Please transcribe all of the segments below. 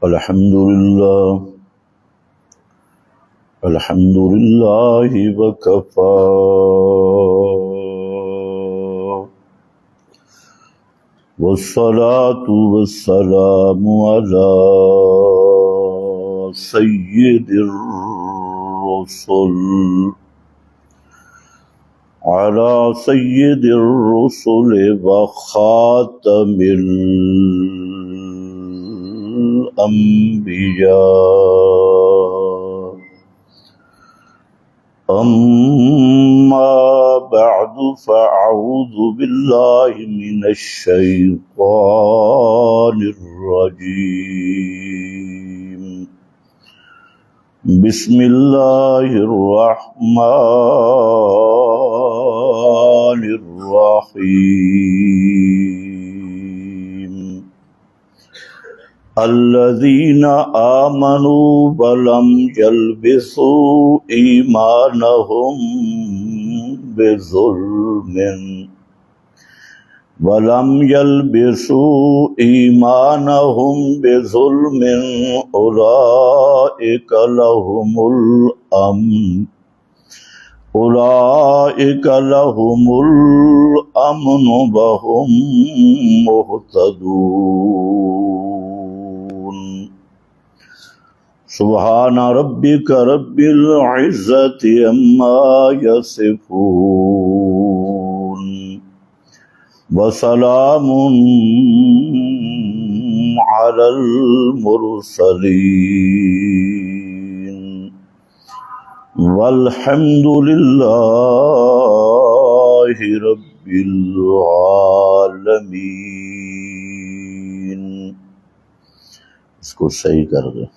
الحمد لله وكفى والصلاة والسلام على سيد الرسل وخاتم الأنبياء. أما بعد فأعوذ بالله من الشيطان الرجيم. بسم الله الرحمن الرحيم. الذين آمنوا ولم يلبسوا إيمانهم بظلم أولئك لهم الأمن وهم مهتدون. سبحان ربك رب العزة عما يصفون وسلام على المرسلين والحمد لله رب العالمين. اس کو صحیح کر دیں.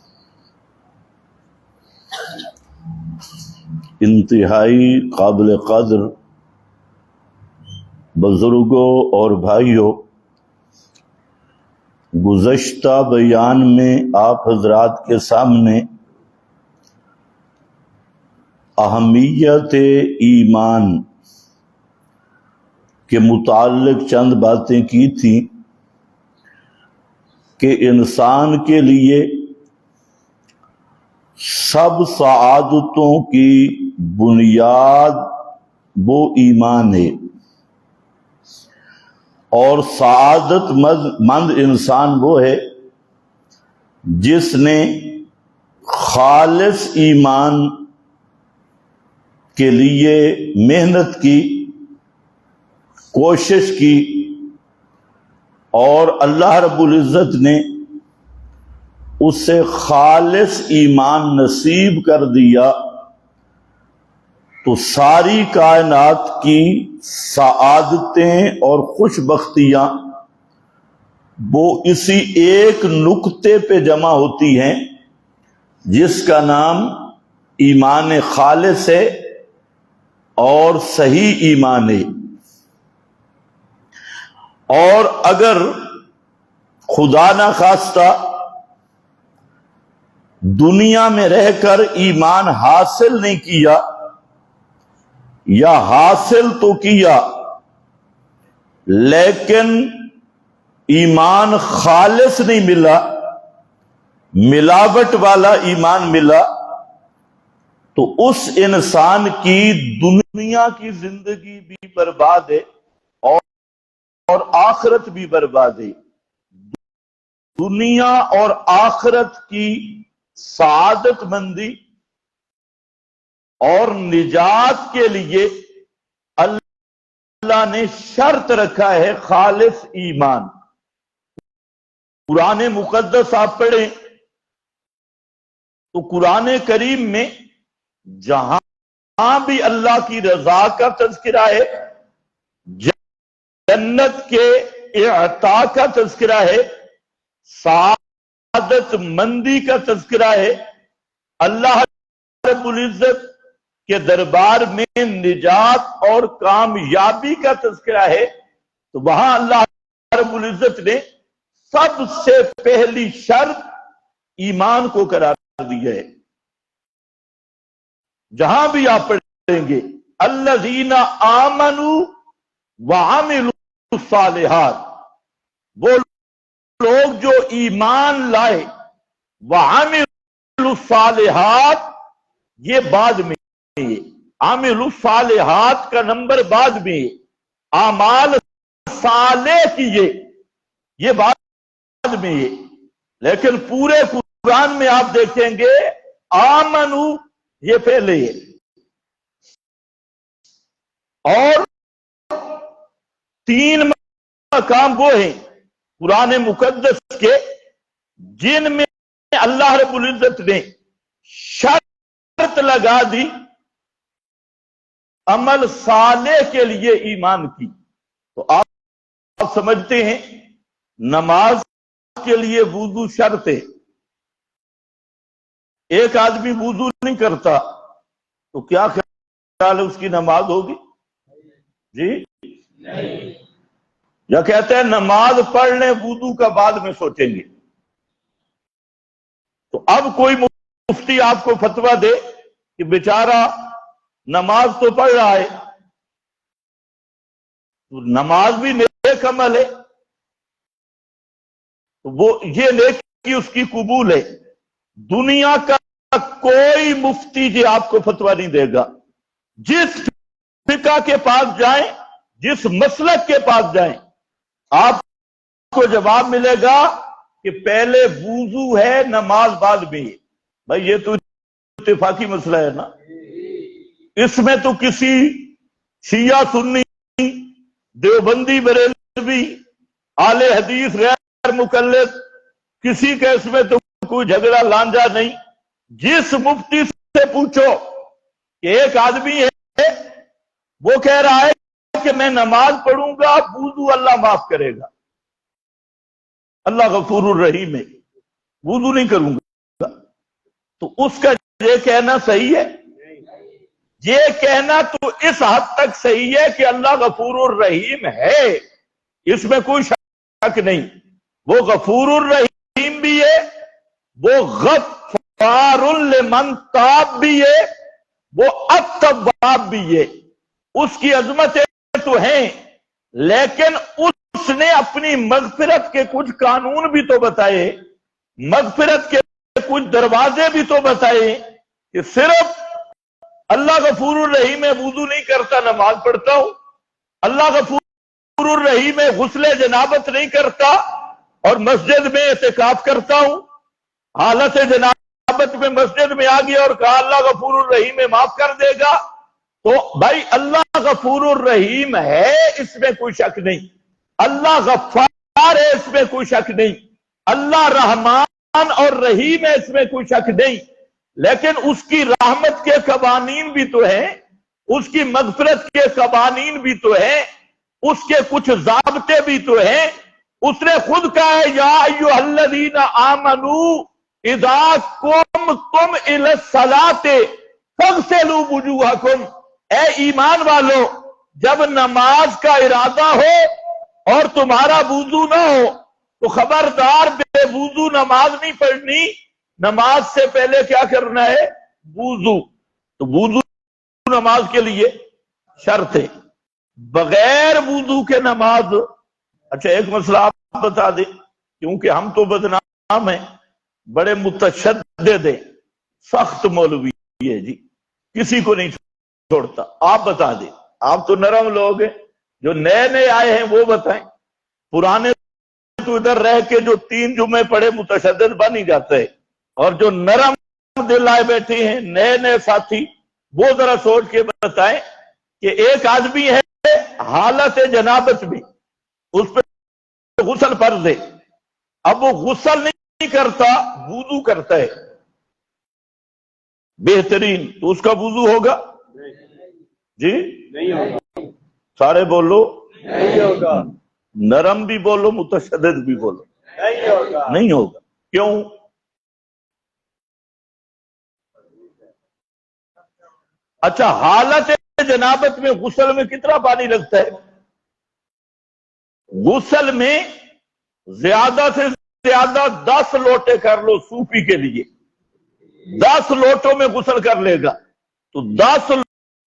انتہائی قابل قدر بزرگوں اور بھائیوں، گزشتہ بیان میں آپ حضرات کے سامنے اہمیت ایمان کے متعلق چند باتیں کی تھیں کہ انسان کے لیے سب سعادتوں کی بنیاد وہ ایمان ہے، اور سعادت مند انسان وہ ہے جس نے خالص ایمان کے لیے محنت کی، کوشش کی، اور اللہ رب العزت نے اسے خالص ایمان نصیب کر دیا، تو ساری کائنات کی سعادتیں اور خوش بختیاں وہ اسی ایک نقطے پہ جمع ہوتی ہیں جس کا نام ایمان خالص ہے اور صحیح ایمان ہے. اور اگر خدا نہ خواستہ دنیا میں رہ کر ایمان حاصل نہیں کیا، یا حاصل تو کیا لیکن ایمان خالص نہیں ملا، ملاوٹ والا ایمان ملا، تو اس انسان کی دنیا کی زندگی بھی برباد ہے اور آخرت بھی برباد ہے. دنیا اور آخرت کی سعادت مندی اور نجات کے لیے اللہ نے شرط رکھا ہے خالص ایمان. قرآن مقدس آپ پڑھیں تو قرآن کریم میں جہاں بھی اللہ کی رضا کا تذکرہ ہے، جنت کے اعطاء کا تذکرہ ہے، سعادت مندی کا تذکرہ ہے، اللہ رب العزت کے دربار میں نجات اور کامیابی کا تذکرہ ہے، تو وہاں اللہ رب العزت نے سب سے پہلی شرط ایمان کو قرار دیا ہے. جہاں بھی آپ پڑھیں گے الذین آمنوا وعملوا الصالحات، وہ لوگ جو ایمان لائے، وعملوا الصالحات، یہ بعد میں ہے، عامل الصالحات کا نمبر بعد میں ہے، اعمال صالح کیے یہ بعد میں ہے، لیکن پورے قرآن میں آپ دیکھیں گے آمنو یہ پہلے ہے۔ اور 3 مقام وہ ہیں قرآن مقدس کے جن میں اللہ رب العزت نے شرط لگا دی عمل صالح کے لیے ایمان کی۔ تو آپ سمجھتے ہیں نماز کے لیے وضو شرط ہے، ایک آدمی وضو نہیں کرتا تو کیا خیال ہے اس کی نماز ہوگی؟ جی نہیں، یا کہتے ہیں نماز پڑھ لیں وضو کا بعد میں سوچیں گے۔ تو اب کوئی مفتی آپ کو فتویٰ دے کہ بیچارہ نماز تو پڑھ رہا ہے، تو نماز بھی نیک عمل ہے، تو وہ یہ نیکی اس کی قبول ہے، دنیا کا کوئی مفتی جی آپ کو فتویٰ نہیں دے گا۔ جس فقہ کے پاس جائیں، جس مسلک کے پاس جائیں، آپ کو جواب ملے گا کہ پہلے وضو ہے نماز بعد میں ہے۔ بھائی یہ تو اتفاقی مسئلہ ہے نا، اس میں تو کسی شیعہ سنی دیوبندی بریلوی اہل حدیث غیر مقلد کسی کا اس میں تو کوئی جھگڑا لانجا نہیں۔ جس مفتی سے پوچھو کہ ایک آدمی ہے وہ کہہ رہا ہے کہ میں نماز پڑھوں گا وضو اللہ معاف کرے گا، اللہ غفور الرحیم ہے، وضو نہیں کروں گا، تو اس کا یہ کہنا صحیح ہے؟ یہ کہنا تو اس حد تک صحیح ہے کہ اللہ غفور الرحیم ہے، اس میں کوئی شک نہیں، وہ غفور الرحیم بھی ہے، وہ غفار لمن تاب بھی ہے، وہ التواب بھی ہے، اس کی عظمتیں تو ہیں، لیکن اس نے اپنی مغفرت کے کچھ قانون بھی تو بتائے، مغفرت کے کچھ دروازے بھی تو بتائے کہ صرف اللہ غفور الرحیم ہے وضو نہیں کرتا نماز پڑھتا ہوں، اللہ غفور الرحیم ہے غسل جنابت نہیں کرتا اور مسجد میں اعتکاف کرتا ہوں، حالت جنابت میں مسجد میں آ گیا اور کہا اللہ غفور الرحیم ہے معاف کر دے گا، تو بھائی اللہ غفور الرحیم ہے اس میں کوئی شک نہیں، اللہ غفار ہے اس میں کوئی شک نہیں، اللہ رحمان اور رحیم ہے اس میں کوئی شک نہیں، لیکن اس کی رحمت کے قوانین بھی تو ہیں، اس کی مغفرت کے قوانین بھی تو ہیں، اس کے کچھ ضابطے بھی تو ہیں، اس نے خود کہا ہے یا ایھا الذین آمنوا اذا قمتم الی الصلاۃ فاغسلوا وجوہکم، اے ایمان والو جب نماز کا ارادہ ہو اور تمہارا وضو نہ ہو تو خبردار بے وضو نماز نہیں پڑھنی، نماز سے پہلے کیا کرنا ہے؟ وضو، تو وضو نماز کے لیے شرط ہے، بغیر وضو کے نماز۔ اچھا ایک مسئلہ آپ بتا دیں، کیونکہ ہم تو بدنام ہیں، بڑے متشدد ہیں، سخت مولوی ہے جی، کسی کو نہیں چھوڑتا، آپ بتا دیں، آپ تو نرم لوگ ہیں، جو نئے نئے آئے ہیں وہ بتائیں، پرانے تو ادھر رہ کے جو 3 جمعے پڑھے متشدد بن ہی جاتے ہیں، اور جو نرم دل آئے بیٹھے ہیں نئے نئے ساتھی وہ ذرا سوچ کے بتائیں کہ ایک آدمی ہے حالت جنابت میں، اس پہ غسل فرض ہے، اب وہ غسل نہیں کرتا وضو کرتا ہے، بہترین، تو اس کا وضو ہوگا؟ جی نہیں ہوگا، سارے بولو نہیں ہوگا، نرم بھی بولو متشدد بھی بولو نہیں ہوگا، کیوں؟ اچھا حالت جنابت میں غسل میں کتنا پانی لگتا ہے؟ غسل میں زیادہ سے زیادہ 10 لوٹے کر لو، صوفی کے لیے 10 لوٹوں میں غسل کر لے گا تو 10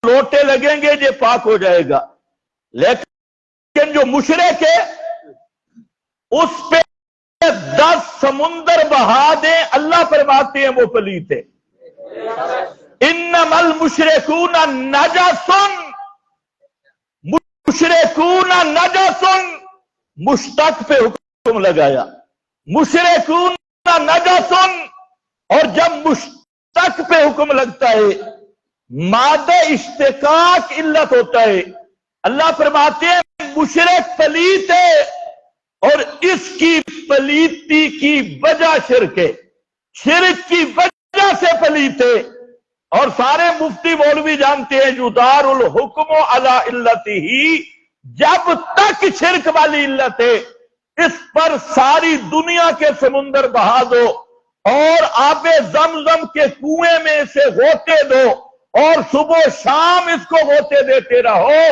لوٹے لگیں گے یہ پاک ہو جائے گا، لیکن لیکن جو مشرک ہے اس پہ 10 سمندر بہا دیں، اللہ فرماتے ہیں وہ پلیت ہے۔ انما المشرکون نجس، مشرکون نجس، مشتق پہ حکم لگایا، مشرکون نجس، اور جب مشتق پہ حکم لگتا ہے مادہ اشتقاق علت ہوتا ہے۔ اللہ فرماتے ہیں مشرک پلیت ہے، اور اس کی پلیتی کی وجہ شرک ہے، شرک کی وجہ سے پلیت ہے۔ اور سارے مفتی مولوی جانتے ہیں یدار الحکم علی علتہ، جب تک شرک والی علت ہے اس پر ساری دنیا کے سمندر بہا دو اور آب زمزم کے کنویں میں اسے غوطے دو اور صبح و شام اس کو غوطے دیتے رہو،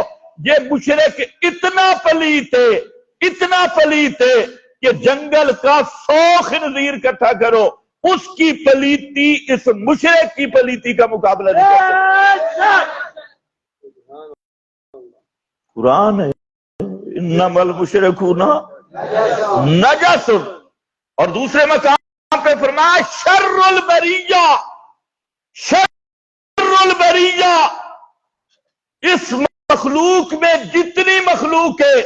یہ مشرک اتنا پلیت ہے، اتنا پلیت ہے کہ جنگل کا 100 خنزیر اکٹھا کرو، اس کی پلیتی اس مشرک کی پلیتی کا مقابلہ نہیں کر سکتی۔ قرآن ہے انما المشرکون نجس، اور دوسرے مقام پہ فرمایا شر البریہ، شر البریہ، اس مخلوق میں جتنی مخلوق ہے،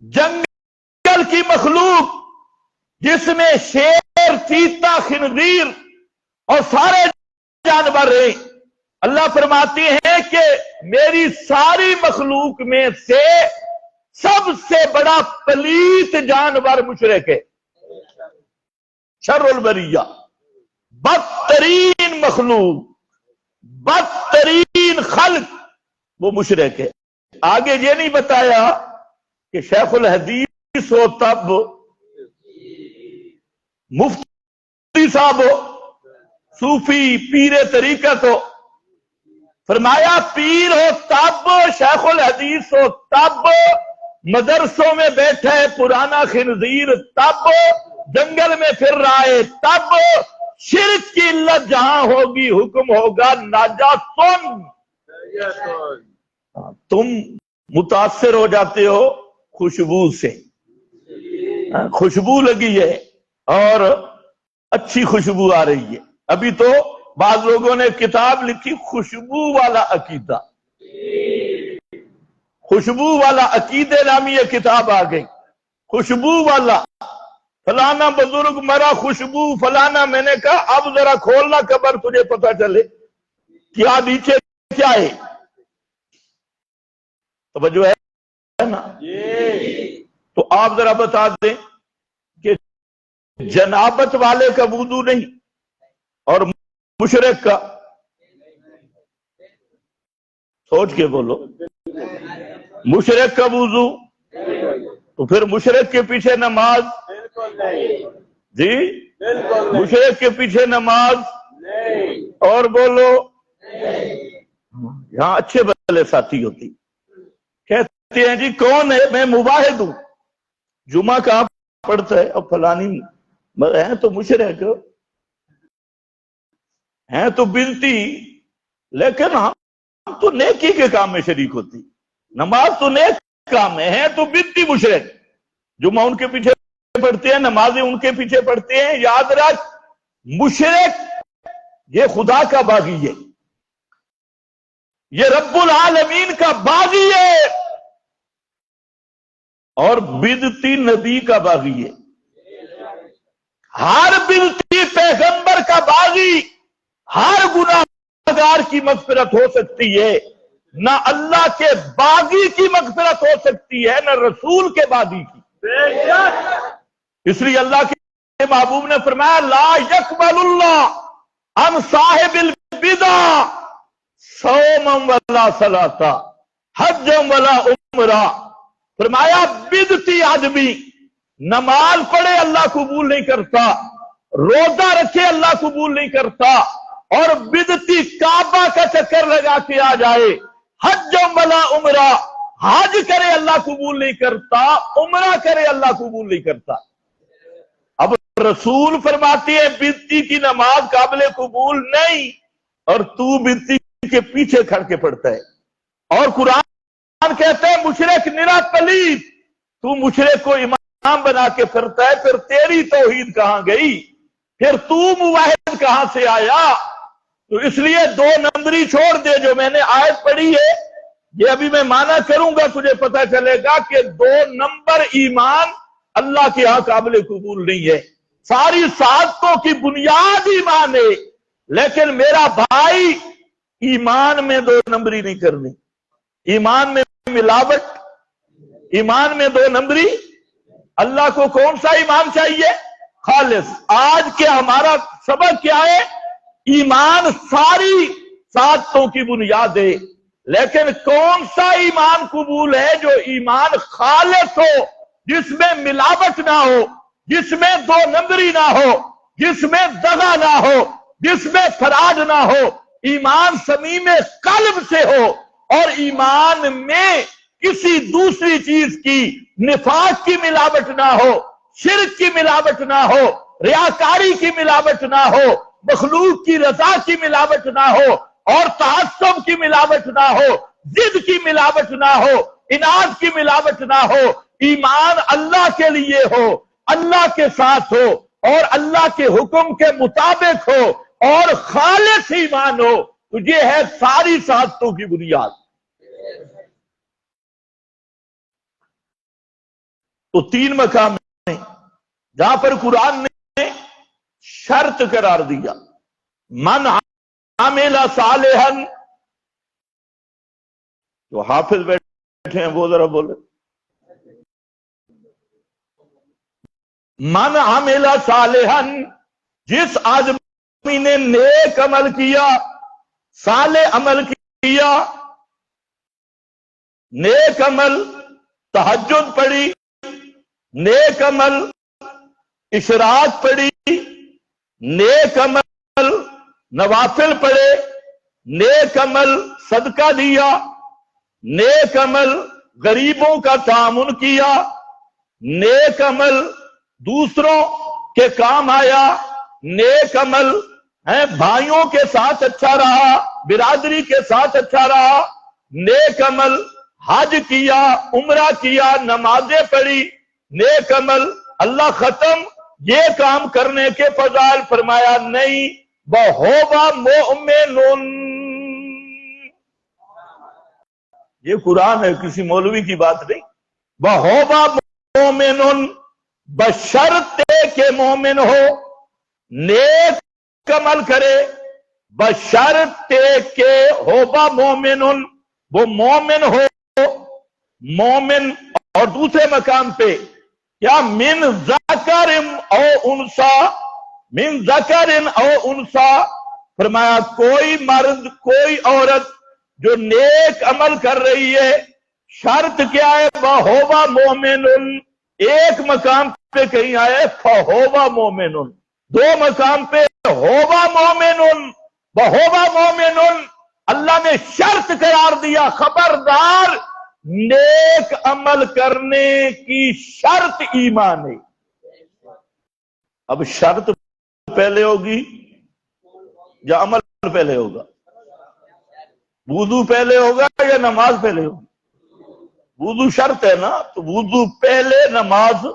جنگل کی مخلوق جس میں شیر، چیتا، خنزیر اور سارے جانور ہیں، اللہ فرماتے ہیں کہ میری ساری مخلوق میں سے سب سے بڑا پلیت جانور مشرک ہے، شر البریہ، بدترین مخلوق، بدترین خلق وہ مشرک ہے۔ آگے یہ نہیں بتایا کہ شیخ الحدیث ہو تب، مفتی صاحب ہو، صوفی پیر طریقت ہو، فرمایا پیر ہو تب، شیخ الحدیث ہو تب، مدرسوں میں بیٹھے پرانا خنزیر تب، جنگل میں پھر رہا ہے تب، شرک کی علت جہاں ہوگی حکم ہوگا ناجاسن۔ تم متاثر ہو جاتے ہو خوشبو سے، خوشبو لگی ہے اور اچھی خوشبو آ رہی ہے۔ ابھی تو بعض لوگوں نے کتاب لکھی خوشبو والا عقیدہ، خوشبو والا عقیدے نامی یہ کتاب آ گئی، خوشبو والا، فلانا بزرگ مرا خوشبو فلانا۔ میں نے کہا اب ذرا کھولنا قبر تجھے پتا چلے کیا نیچے کیا ہے، توجہ ہے نا؟ تو آپ ذرا بتا دیں کہ جنابت والے کا وضو نہیں اور مشرک کا، سوچ کے بولو، مشرک کا وضو تو پھر مشرک کے پیچھے نماز، جی مشرک کے پیچھے نماز، اور بولو یہاں اچھے بھلے ساتھی ہوتی کہتے ہیں جی کون ہے، میں مواحد ہوں، جمعہ کہاں پڑھتا ہے، اور فلانی ہیں تو مشرک ہیں تو بنتی، لیکن ہم تو نیکی کے کام میں شریک ہوتی، نماز تو نیک کام ہے تو بنتی مشرک، جمعہ ان کے پیچھے پڑھتے ہیں، نمازیں ان کے پیچھے پڑھتے ہیں۔ یاد رکھ مشرک یہ خدا کا باغی ہے، یہ رب العالمین کا باغی ہے، اور بدعتی نبی کا باغی ہے۔ ہر بدعتی پیغمبر کا باغی، ہر گناہگار کی مغفرت ہو سکتی ہے، نہ اللہ کے باغی کی مغفرت ہو سکتی ہے، نہ رسول کے باغی کی۔ اس لیے اللہ کے محبوب نے فرمایا لا یقبل اللہ عن صاحب البدع صوما ولا صلاۃ حجا ولا عمرہ۔ فرمایا بدعتی آدمی نماز پڑھے اللہ قبول نہیں کرتا، روزہ رکھے اللہ قبول نہیں کرتا، اور بدعتی کعبہ کا چکر لگا کے آ جائے، حج ولا عمرہ، حج کرے اللہ قبول نہیں کرتا، عمرہ کرے اللہ قبول نہیں کرتا۔ اب رسول فرماتی ہے بدعتی کی نماز قابل قبول نہیں، اور تو بدعتی کے پیچھے کھڑ کے پڑھتا ہے، اور قرآن کہتے ہیں مشرک نرا پلید، تو مشرک کو امام بنا کے پھرتا ہے، پھر تیری توحید کہاں گئی؟ پھر تو موحد کہاں سے آیا؟ تو اس لیے 2 نمبری چھوڑ دے. جو میں نے آیت پڑھی ہے یہ ابھی میں معنی کروں گا، تجھے پتہ چلے گا کہ 2 نمبر ایمان اللہ کے ہاں قابل قبول نہیں ہے. ساری سعادتوں کی بنیاد ایمان ہے، لیکن میرا بھائی ایمان میں 2 نمبری نہیں کرنی. ایمان میں ملاوٹ، ایمان میں 2 نمبری. اللہ کو کون سا ایمان چاہیے؟ خالص. آج کے ہمارا سبق کیا ہے؟ ایمان ساری سعادتوں کی بنیاد ہے، لیکن کون سا ایمان قبول ہے؟ جو ایمان خالص ہو، جس میں ملاوٹ نہ ہو، جس میں 2 نمبری نہ ہو، جس میں دغا نہ ہو، جس میں فراڈ نہ ہو. ایمان صمیم قلب سے ہو، اور ایمان میں کسی دوسری چیز کی، نفاق کی ملاوٹ نہ ہو، شرک کی ملاوٹ نہ ہو، ریاکاری کی ملاوٹ نہ ہو، مخلوق کی رضا کی ملاوٹ نہ ہو، اور تعصب کی ملاوٹ نہ ہو، ضد کی ملاوٹ نہ ہو، اناد کی ملاوٹ نہ ہو. ایمان اللہ کے لیے ہو، اللہ کے ساتھ ہو، اور اللہ کے حکم کے مطابق ہو، اور خالص ایمان ہو. تو یہ ہے ساری سعادتوں کی بنیاد. تو 3 مقام ہیں جہاں پر قرآن نے شرط قرار دیا. من عامل صالحا، جو حافظ بیٹھے ہیں وہ ذرا بولے. من عامل صالحا، جس آدمی نے نیک عمل کیا، صالح عمل کیا. نیک عمل تہجد پڑھی، نیک عمل اشراق پڑھی، نیک عمل نوافل پڑھے، نیک عمل صدقہ دیا، نیک عمل غریبوں کا تعاون کیا، نیک عمل دوسروں کے کام آیا، نیک عمل بھائیوں کے ساتھ اچھا رہا، برادری کے ساتھ اچھا رہا، نیک عمل حج کیا، عمرہ کیا، نمازیں پڑھی، نیک عمل. اللہ ختم. یہ کام کرنے کے فضائل فرمایا نہیں، وَهُوَ مُؤْمِنٌ. یہ قرآن ہے، کسی مولوی کی بات نہیں. وَهُوَ مُؤْمِنٌ، بشرطے کہ مومن ہو، نیک عمل کرے، بشرطے کہ ہوبا مومن، وہ مومن ہو. مومن. اور دوسرے مقام پہ کیا؟ من ذکر او انسا، من ذکر او انسا. فرمایا کوئی مرد کوئی عورت جو نیک عمل کر رہی ہے، شرط کیا ہے؟ وَهُوَ مُؤْمِنٌ. ایک مقام پہ کہیں آئے فَهُوَ مُؤْمِنٌ، 2 مقام پہ هُوَ مُؤْمِنٌ وَهُوَ مُؤْمِنٌ. اللہ نے شرط قرار دیا، خبردار نیک عمل کرنے کی شرط ایمان ہے. اب شرط پہلے ہوگی یا عمل پہلے ہوگا؟ وضو پہلے ہوگا یا نماز پہلے ہوگی؟ وضو شرط ہے نا، تو وضو پہلے، نماز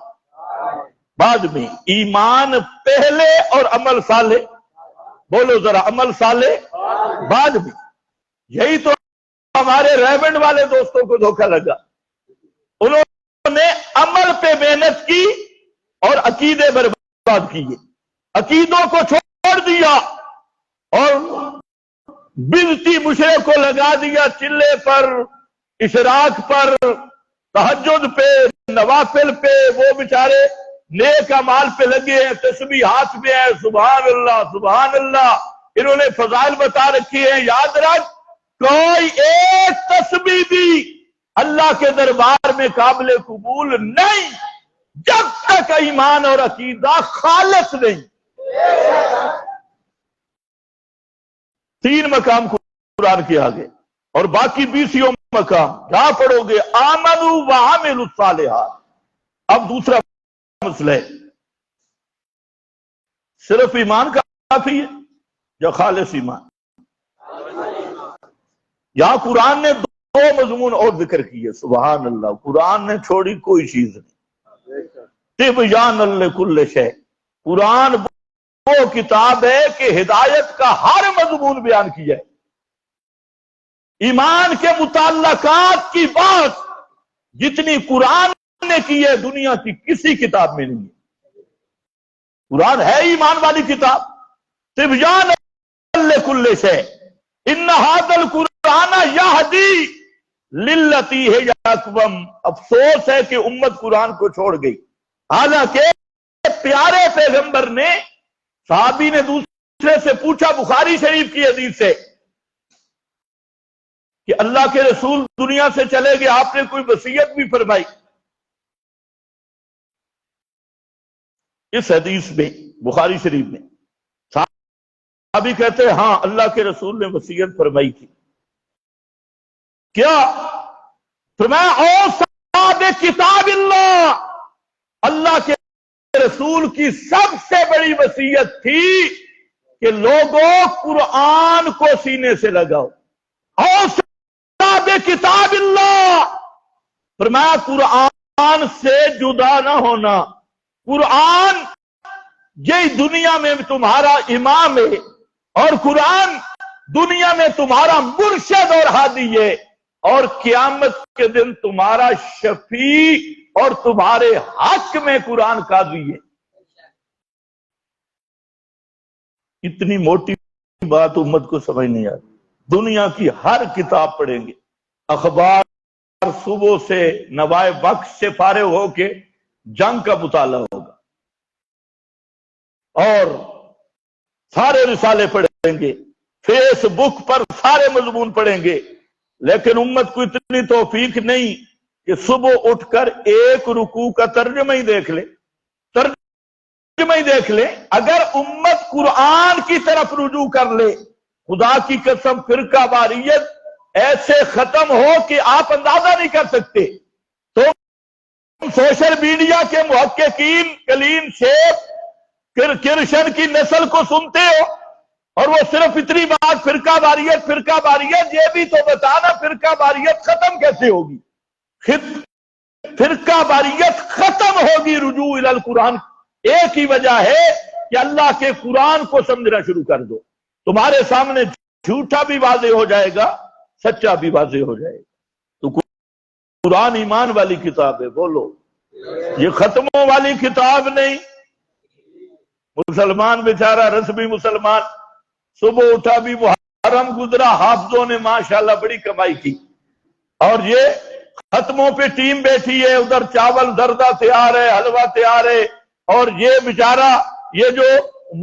بعد میں. ایمان پہلے اور عمل صالح. بولو ذرا، عمل صالح بعد میں. یہی تو ہمارے ریونڈ والے دوستوں کو دھوکہ لگا. انہوں نے عمل پہ محنت کی اور عقیدے برباد کیے. عقیدوں کو چھوڑ دیا اور بنتی مشرک کو لگا دیا چلے پر، اشراق پر، تہجد پہ، نوافل پہ. وہ بیچارے نیک اعمال پہ لگے ہیں، تسبیح ہاتھ میں ہے، سبحان اللہ سبحان اللہ. انہوں نے فضائل بتا رکھی ہیں. یاد رکھ، کوئی ایک تسبیح بھی اللہ کے دربار میں قابل قبول نہیں جب تک ایمان اور عقیدہ خالص نہیں. 3 مقام قرآن کے آگے، اور باقی 20 مقام جہاں پڑھو گے آمنوا وعملوا الصالحات. اب دوسرا مسئلہ ہے، صرف ایمان کافی ہے یا خالص ایمان؟ یہاں قرآن نے دو مضمون اور ذکر کیے. سبحان اللہ. قرآن نے چھوڑی کوئی چیز نہیں. تبیان لکل شیء. قرآن وہ کتاب ہے کہ ہدایت کا ہر مضمون بیان کیا ہے. ایمان کے متعلقات کی بات جتنی قرآن نے کی ہے دنیا کی کسی کتاب میں نہیں ہے. قرآن ہے ایمان والی کتاب. تبیان لکل شیء ان ھذا القرآن یہدی للتی ہی اقوم. افسوس ہے کہ امت قرآن کو چھوڑ گئی. حالانکہ پیارے پیغمبر نے صحابی نے دوسرے سے پوچھا بخاری شریف کی حدیث سے کہ اللہ کے رسول دنیا سے چلے گئے, آپ نے کوئی وصیت بھی فرمائی؟ اس حدیث میں بخاری شریف میں صحابی کہتے ہیں ہاں اللہ کے رسول نے وصیت فرمائی تھی. کیا فرمایا؟ او صاحب کتاب اللہ, اللہ کے رسول کی سب سے بڑی وصیت تھی کہ لوگوں قرآن کو سینے سے لگاؤ. او صاحب کتاب اللہ, فرمایا قرآن سے جدا نہ ہونا. قرآن یہ دنیا میں تمہارا امام ہے اور قرآن دنیا میں تمہارا مرشد اور ہادی ہے, اور قیامت کے دن تمہارا شفیع اور تمہارے حق میں قرآن قاضی ہے. اتنی موٹی بات امت کو سمجھ نہیں آتی. دنیا کی ہر کتاب پڑھیں گے, اخبار صبح سے نوائے بخش سے فارغ ہو کے جنگ کا مطالعہ ہوگا, اور سارے رسالے پڑھیں گے, فیس بک پر سارے مضمون پڑھیں گے. لیکن امت کو اتنی توفیق نہیں کہ صبح اٹھ کر ایک رکوع کا ترجمہ ہی دیکھ لے. اگر امت قرآن کی طرف رجوع کر لے, خدا کی قسم فرقہ واریت ایسے ختم ہو کہ آپ اندازہ نہیں کر سکتے. تو سوشل میڈیا کے محققین کلین شیخ کرشن کی نسل کو سنتے ہو اور وہ صرف اتنی بات فرقہ واریت, یہ بھی تو بتانا فرقہ واریت ختم کیسے ہوگی؟ فرقہ واریت ختم ہوگی رجوع الی القرآن. ایک ہی وجہ ہے کہ اللہ کے قرآن کو سمجھنا شروع کر دو. تمہارے سامنے جھوٹا بھی واضح ہو جائے گا, سچا بھی واضح ہو جائے گا. تو قرآن ایمان والی کتاب ہے. بولو, یہ ختموں والی کتاب نہیں. مسلمان بیچارہ رسمی مسلمان صبح اٹھا بھی محرم گزرا, حافظوں نے ماشاءاللہ بڑی کمائی کی, اور یہ ختموں پہ ٹیم بیٹھی ہے, ادھر چاول زردہ تیار ہے, حلوہ تیار ہے, اور یہ بیچارہ یہ جو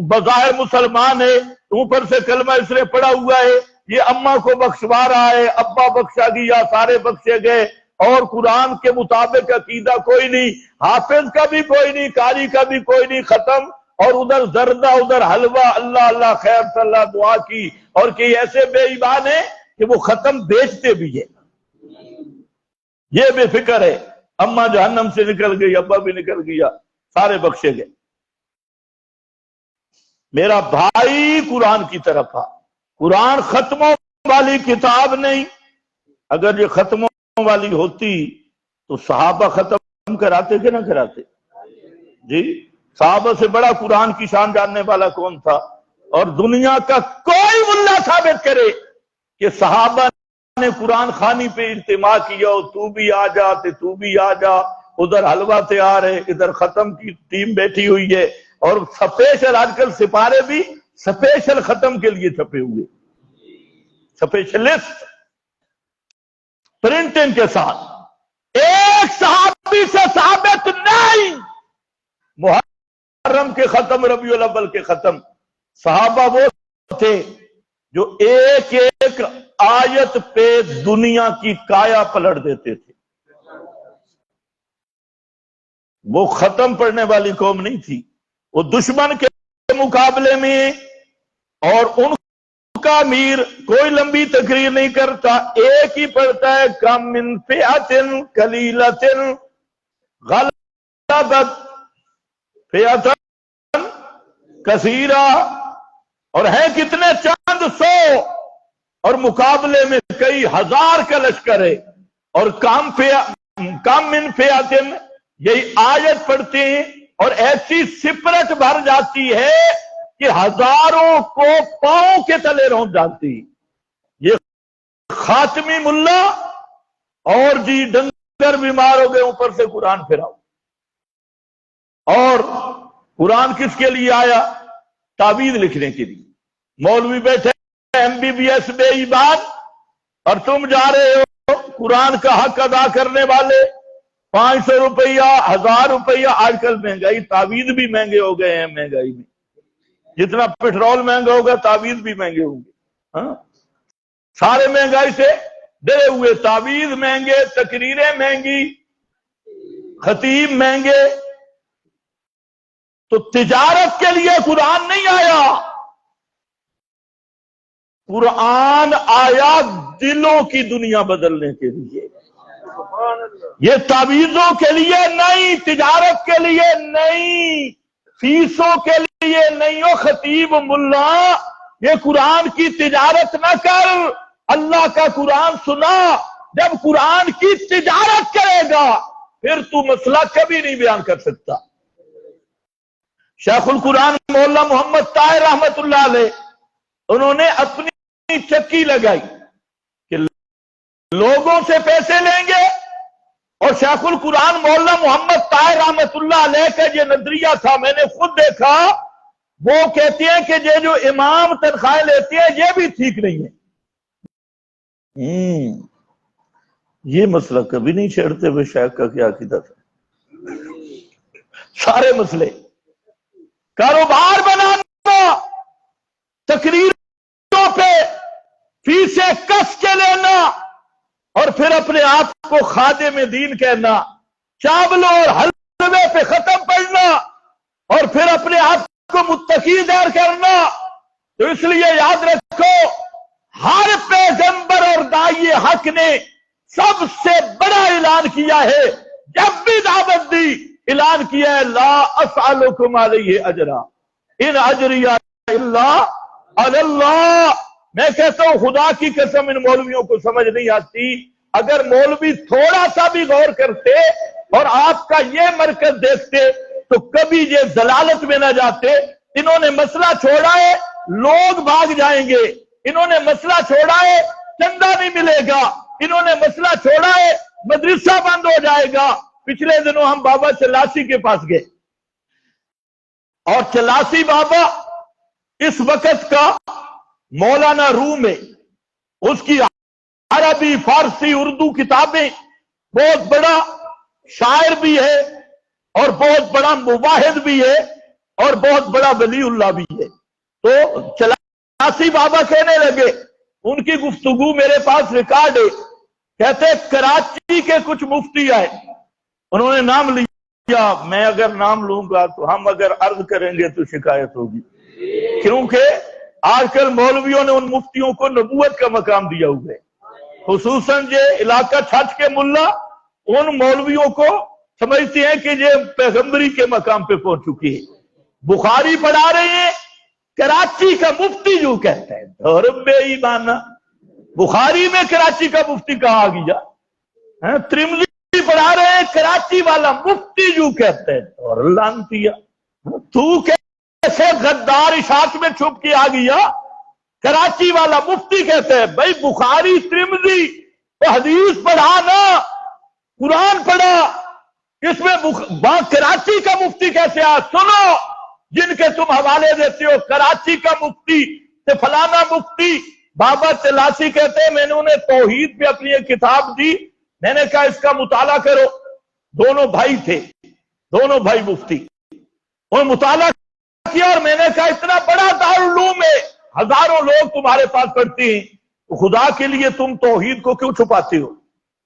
بظاہر مسلمان ہے اوپر سے کلمہ اس نے پڑا ہوا ہے, یہ اماں کو بخشوا رہا ہے, ابا بخشا گیا, سارے بخشے گئے, اور قرآن کے مطابق عقیدہ کوئی نہیں, حافظ کا بھی کوئی نہیں, قاری کا بھی کوئی نہیں, ختم, اور ادھر زردہ ادھر حلوہ, اللہ اللہ خیر صلی اللہ دعا کی. اور کئی ایسے بے ایمان ہیں کہ وہ ختم بیچتے بھی ہیں. یہ بے فکر ہے, اماں جہنم سے نکل گئی, ابا بھی نکل گیا, سارے بخشے گئے. میرا بھائی قرآن کی طرف آ. قرآن ختموں والی کتاب نہیں. اگر یہ ختموں والی ہوتی تو صحابہ ختم کراتے کہ نہ کراتے؟ جی, صحابہ سے بڑا قرآن کی شان جاننے والا کون تھا؟ اور دنیا کا کوئی ملا ثابت کرے کہ صحابہ نے قرآن خوانی پہ اجتماع کیا, تو بھی آ جا, تو بھی آ جا, ادھر حلوہ تیار ہے, ادھر ختم کی ٹیم بیٹھی ہوئی ہے, اور سپیشل آج کل سپارے بھی سپیشل ختم کے لیے چھپے ہوئے, سپیشلسٹ پرنٹنگ کے ساتھ. ایک صحابی سے ثابت نہیں. محرم کے ختم, ربیع الاول کے ختم. صحابہ وہ تھے جو ایک ایک آیت پہ دنیا کی کایا پلٹ دیتے تھے. وہ ختم پڑھنے والی قوم نہیں تھی. وہ دشمن کے مقابلے میں, اور ان کا امیر کوئی لمبی تقریر نہیں کرتا, ایک ہی پڑھتا ہے, کم من فئۃ قلیلۃ غلبت فئۃ کثیرہ, اور ہے کتنے چند سو, اور مقابلے میں کئی ہزار کا لشکر ہے، اور کام من فئاتن یہی آیت پڑھتے ہیں اور ایسی سپرٹ بھر جاتی ہے کہ ہزاروں کو پاؤں کے تلے رونپ جاتی۔ یہ خاتمی ملا اور جی ڈنگر بیمار ہو گئے، اوپر سے قرآن پھراؤ۔ اور قرآن کس کے لیے آیا؟ تعویذ لکھنے کے لیے۔ مولوی بیٹھے MBBS بے ایمان، اور تم جا رہے ہو قرآن کا حق ادا کرنے والے 500 روپیہ 1000 روپیہ۔ آج کل مہنگائی، تعویذ بھی مہنگے ہو گئے ہیں مہنگائی میں، جتنا پیٹرول مہنگا ہوگا تعویذ بھی مہنگے ہوں گے۔ ہاں، سارے مہنگائی سے ڈرے ہوئے، تعویذ مہنگے، تقریریں مہنگی، خطیب مہنگے۔ تو تجارت کے لیے قرآن نہیں آیا، قرآن آیا دلوں کی دنیا بدلنے کے لیے۔ یہ تعویذوں کے لیے نہیں، تجارت کے لیے نہیں، فیسوں کے لیے نہیں۔ ہو خطیب ملا، یہ قرآن کی تجارت نہ کر، اللہ کا قرآن سنا۔ جب قرآن کی تجارت کرے گا پھر تو مسئلہ کبھی نہیں بیان کر سکتا۔ شیخ القرآن مولانا محمد طاہر رحمت اللہ علیہ، انہوں نے اپنی چکی لگائی کہ لوگوں سے پیسے لیں گے، اور شیخ القرآن مولانا محمد طاہر رحمت اللہ علیہ کا یہ نظریہ تھا، میں نے خود دیکھا۔ وہ کہتے ہیں کہ یہ جو امام تنخواہ لیتے ہیں یہ بھی ٹھیک نہیں ہے۔ یہ مسئلہ کبھی نہیں چھیڑتے ہوئے شیخ کا کیا عقیدہ تھا؟ سارے مسئلے، کاروبار بنانا، تقریروں پہ فیسیں کس کے لینا، اور پھر اپنے آپ کو خادم دین کہنا، چاولوں اور حلوے پہ ختم پڑھنا، اور پھر اپنے آپ کو متقی ظاہر کرنا۔ تو اس لیے یاد رکھو، ہر پیغمبر اور داعی حق نے سب سے بڑا اعلان کیا ہے، جب بھی دعوت دی اعلان کیا ہے لا اسألکم علیہ اجرا ان اجریہ الا علی اللہ۔ میں کہتا ہوں خدا کی قسم ان مولویوں کو سمجھ نہیں آتی۔ اگر مولوی تھوڑا سا بھی غور کرتے اور آپ کا یہ مرکز دیکھتے تو کبھی یہ ضلالت میں نہ جاتے۔ انہوں نے مسئلہ چھوڑا ہے، لوگ بھاگ جائیں گے۔ انہوں نے مسئلہ چھوڑا ہے، چندہ نہیں ملے گا۔ انہوں نے مسئلہ چھوڑا ہے، مدرسہ بند ہو جائے گا۔ پچھلے دنوں ہم بابا چلاسی کے پاس گئے، اور چلاسی بابا اس وقت کا مولانا روم ہے، اس کی عربی فارسی اردو کتابیں، بہت بڑا شاعر بھی ہے اور بہت بڑا مواحد بھی ہے اور بہت بڑا ولی اللہ بھی ہے۔ تو چلاسی بابا کہنے لگے، ان کی گفتگو میرے پاس ریکارڈ ہے، کہتے کراچی کے کچھ مفتی آئے، انہوں نے نام لیا، میں اگر نام لوں گا تو ہم اگر عرض کریں گے تو شکایت ہوگی، کیونکہ آج کل مولویوں نے ان مفتیوں کو نبوت کا مقام دیا ہوا ہے، خصوصاً یہ علاقہ چھٹ کے ملا ان مولویوں کو سمجھتے ہیں کہ یہ پیغمبری کے مقام پہ پہنچ چکی ہے۔ بخاری پڑھا رہے ہیں، کراچی کا مفتی یوں کہتا ہے، دھرم بے ایمانہ، بخاری میں کراچی کا مفتی کہاں آ گیا؟ ترمذی پڑھا رہے ہیں، کراچی والا مفتی یوں کہتا ہے، اور لعنتیا تو کیسے غدار اشاعت میں چھپ کے آ گیا؟ کراچی والا مفتی کہتا ہے، بھائی بخاری ترمذی تو حدیث پڑھا نا، قرآن پڑھا، اس میں کراچی کا مفتی کیسے آ؟ سنو، جن کے تم حوالے دیتے ہو، کراچی کا مفتی سے فلانا مفتی۔ بابا چلاسی کہتے ہیں میں نے انہیں توحید پہ اپنی ایک کتاب دی، میں نے کہا اس کا مطالعہ کرو، دونوں بھائی تھے، دونوں بھائی مفتی، انہوں نے مطالعہ کیا، اور میں نے کہا اتنا بڑا دارالعلوم ہے، ہزاروں لوگ تمہارے پاس پڑھتے ہیں، تو خدا کے لیے تم توحید کو کیوں چھپاتے ہو؟